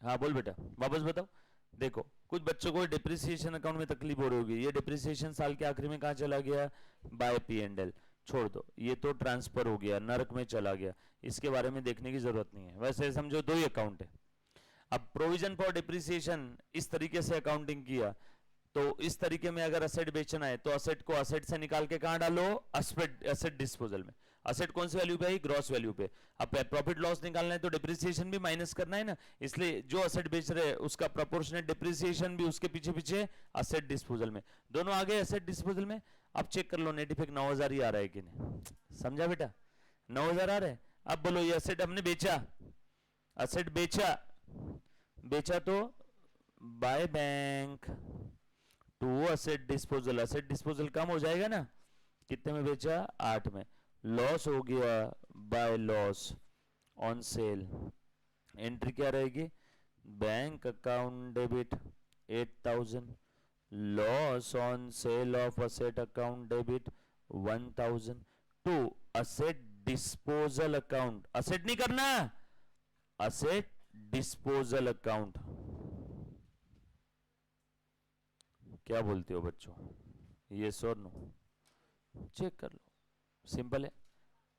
हाँ बोल बेटा, वापस बताओ। देखो कुछ बच्चों को डिप्रिसिएशन अकाउंट में तकलीफ हो रही होगी, ये डिप्रिसिएशन साल के आखिरी में कहाँ चला गया, बाय P&L, छोड़ दो, ये तो ट्रांसफर हो गया, नरक में चला गया, इसके बारे में देखने की जरूरत नहीं है। वैसे समझो दो ही अकाउंट है। अब प्रोविजन फॉर डिप्रिसिएशन इस तरीके से अकाउंटिंग किया, तो इस तरीके में अगर असेट बेचना है तो असेट को असेट से निकाल के कहां डालो, असेट डिस्पोजल में। असेट कौन सी वैल्यू पे है, ग्रॉस वैल्यू पे। अब प्रॉफिट लॉस निकालना है तो डिप्रिसिएशन भी माइनस करना है ना, इसलिए जो असेट बेच रहे हैं उसका प्रोपोर्शनेट डिप्रिसिएशन भी उसके पीछे पीछे असेट डिस्पोजल में, दोनों आ गए असेट डिस्पोजल में। अब चेक कर लो नेट इफेक्ट 9000 ही आ रहा है कि नहीं, समझा बेटा, 9000 आ रहा है। अब बोलो ये असेट हमने बेचा, असेट बेचा तो by bank to asset disposal, asset disposal कम हो जाएगा ना, कितने में बेचा, 8 में। लॉस हो गया by loss on sale, entry क्या रहेगी, bank account debit 8000, loss on sale of asset account debit 1000 to asset disposal account, asset नहीं करना, असेट डिस्पोजल अकाउंट। क्या बोलते हो बच्चों, यस और नो, चेक कर लो, सिंपल है।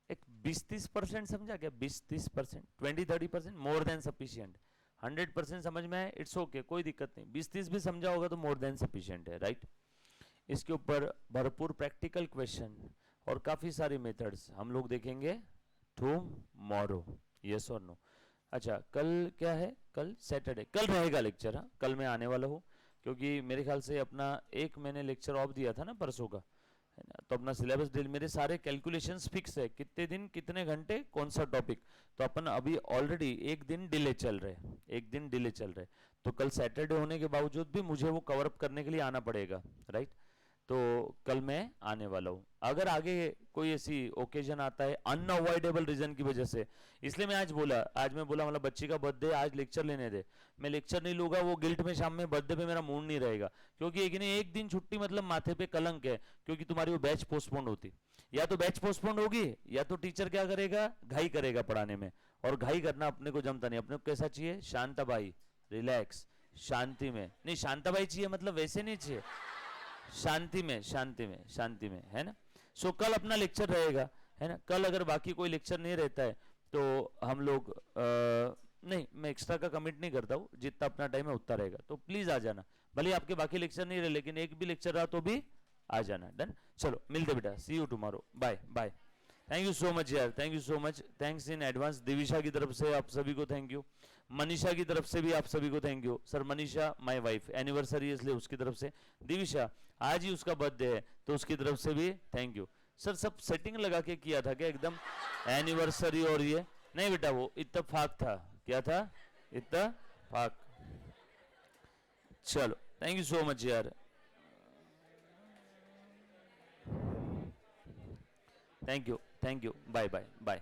एक 20-30% समझा क्या, 20-30%, 20-30% मोर देन सफिशिएंट। 100% समझ में आए इट्स ओके, कोई दिक्कत नहीं, 20-30 भी समझा होगा तो मोर देन सफिशिएंट है, राइट। इसके ऊपर भरपूर प्रैक्टिकल क्वेश्चन और काफी सारी मेथड्स हम लोग देखेंगे टुमारो, यस और नो। अच्छा कल क्या है, कल सैटरडे, कल रहेगा लेक्चर, हाँ कल मैं आने वाला हूँ, क्योंकि मेरे ख्याल से अपना एक मैंने लेक्चर ऑफ दिया था ना परसों का, है ना, तो अपना सिलेबस डिल, मेरे सारे कैलकुलेशंस फिक्स है, कितने दिन कितने घंटे कौन सा टॉपिक, तो अपन अभी ऑलरेडी एक दिन डिले चल रहे, एक दिन डिले चल रहे, तो कल सैटरडे होने के बावजूद भी मुझे वो कवर अप करने के लिए आना पड़ेगा, राइट। तो कल मैं आने वाला हूँ, अगर आगे कोई ऐसी ओकेजन आता है अनअवॉइडेबल रीजन की वजह से, इसलिए मैं आज मैं बोला मतलब बच्ची का बर्थडे आज लेक्चर लेने दे, मैं लेक्चर नहीं लूंगा, वो गिल्ट में शाम में बर्थडे पे मेरा मूड नहीं रहेगा, क्योंकि एक दिन छुट्टी मतलब माथे पे कलंक है, क्योंकि तुम्हारी वो बैच पोस्टपोन होती, या तो बैच पोस्टपोन होगी या तो टीचर क्या करेगा, घाई करेगा पढ़ाने में, और घाई करना अपने को जमता नहीं, अपने को कैसा चाहिए, शांताबाई, रिलैक्स, शांति में, नहीं शांताबाई चाहिए मतलब वैसे नहीं चाहिए, शांति में, शांति में, शांति में, है ना। सो कल अपना लेक्चर रहेगा, है ना, कल अगर बाकी कोई लेक्चर नहीं रहता है तो हम लोग नहीं, मैं एक्स्ट्रा का कमिट नहीं करता हूँ, जितना अपना टाइम है उतना रहेगा, तो प्लीज आ जाना, भले आपके बाकी लेक्चर नहीं रहे लेकिन एक भी लेक्चर रहा तो भी आ जाना, डन। चलो मिलते बेटा, see you tomorrow, bye bye. Thank you so much यार, thank you so much, thanks in advance. Divisha की तरफ से आप सभी को थैंक यू, मनीषा की तरफ से भी आप सभी को thank you. Sir Manisha my wife, anniversary है इसलिए उसकी तरफ से, दिविशा आज ही उसका बर्थडे है तो उसकी तरफ से भी थैंक यू। सर सब सेटिंग लगा के किया था क्या एकदम, एनिवर्सरी और ये नहीं बेटा, वो इत्तेफाक था, क्या था, इत्तेफाक। चलो थैंक यू सो मच यार, thank you, bye bye bye.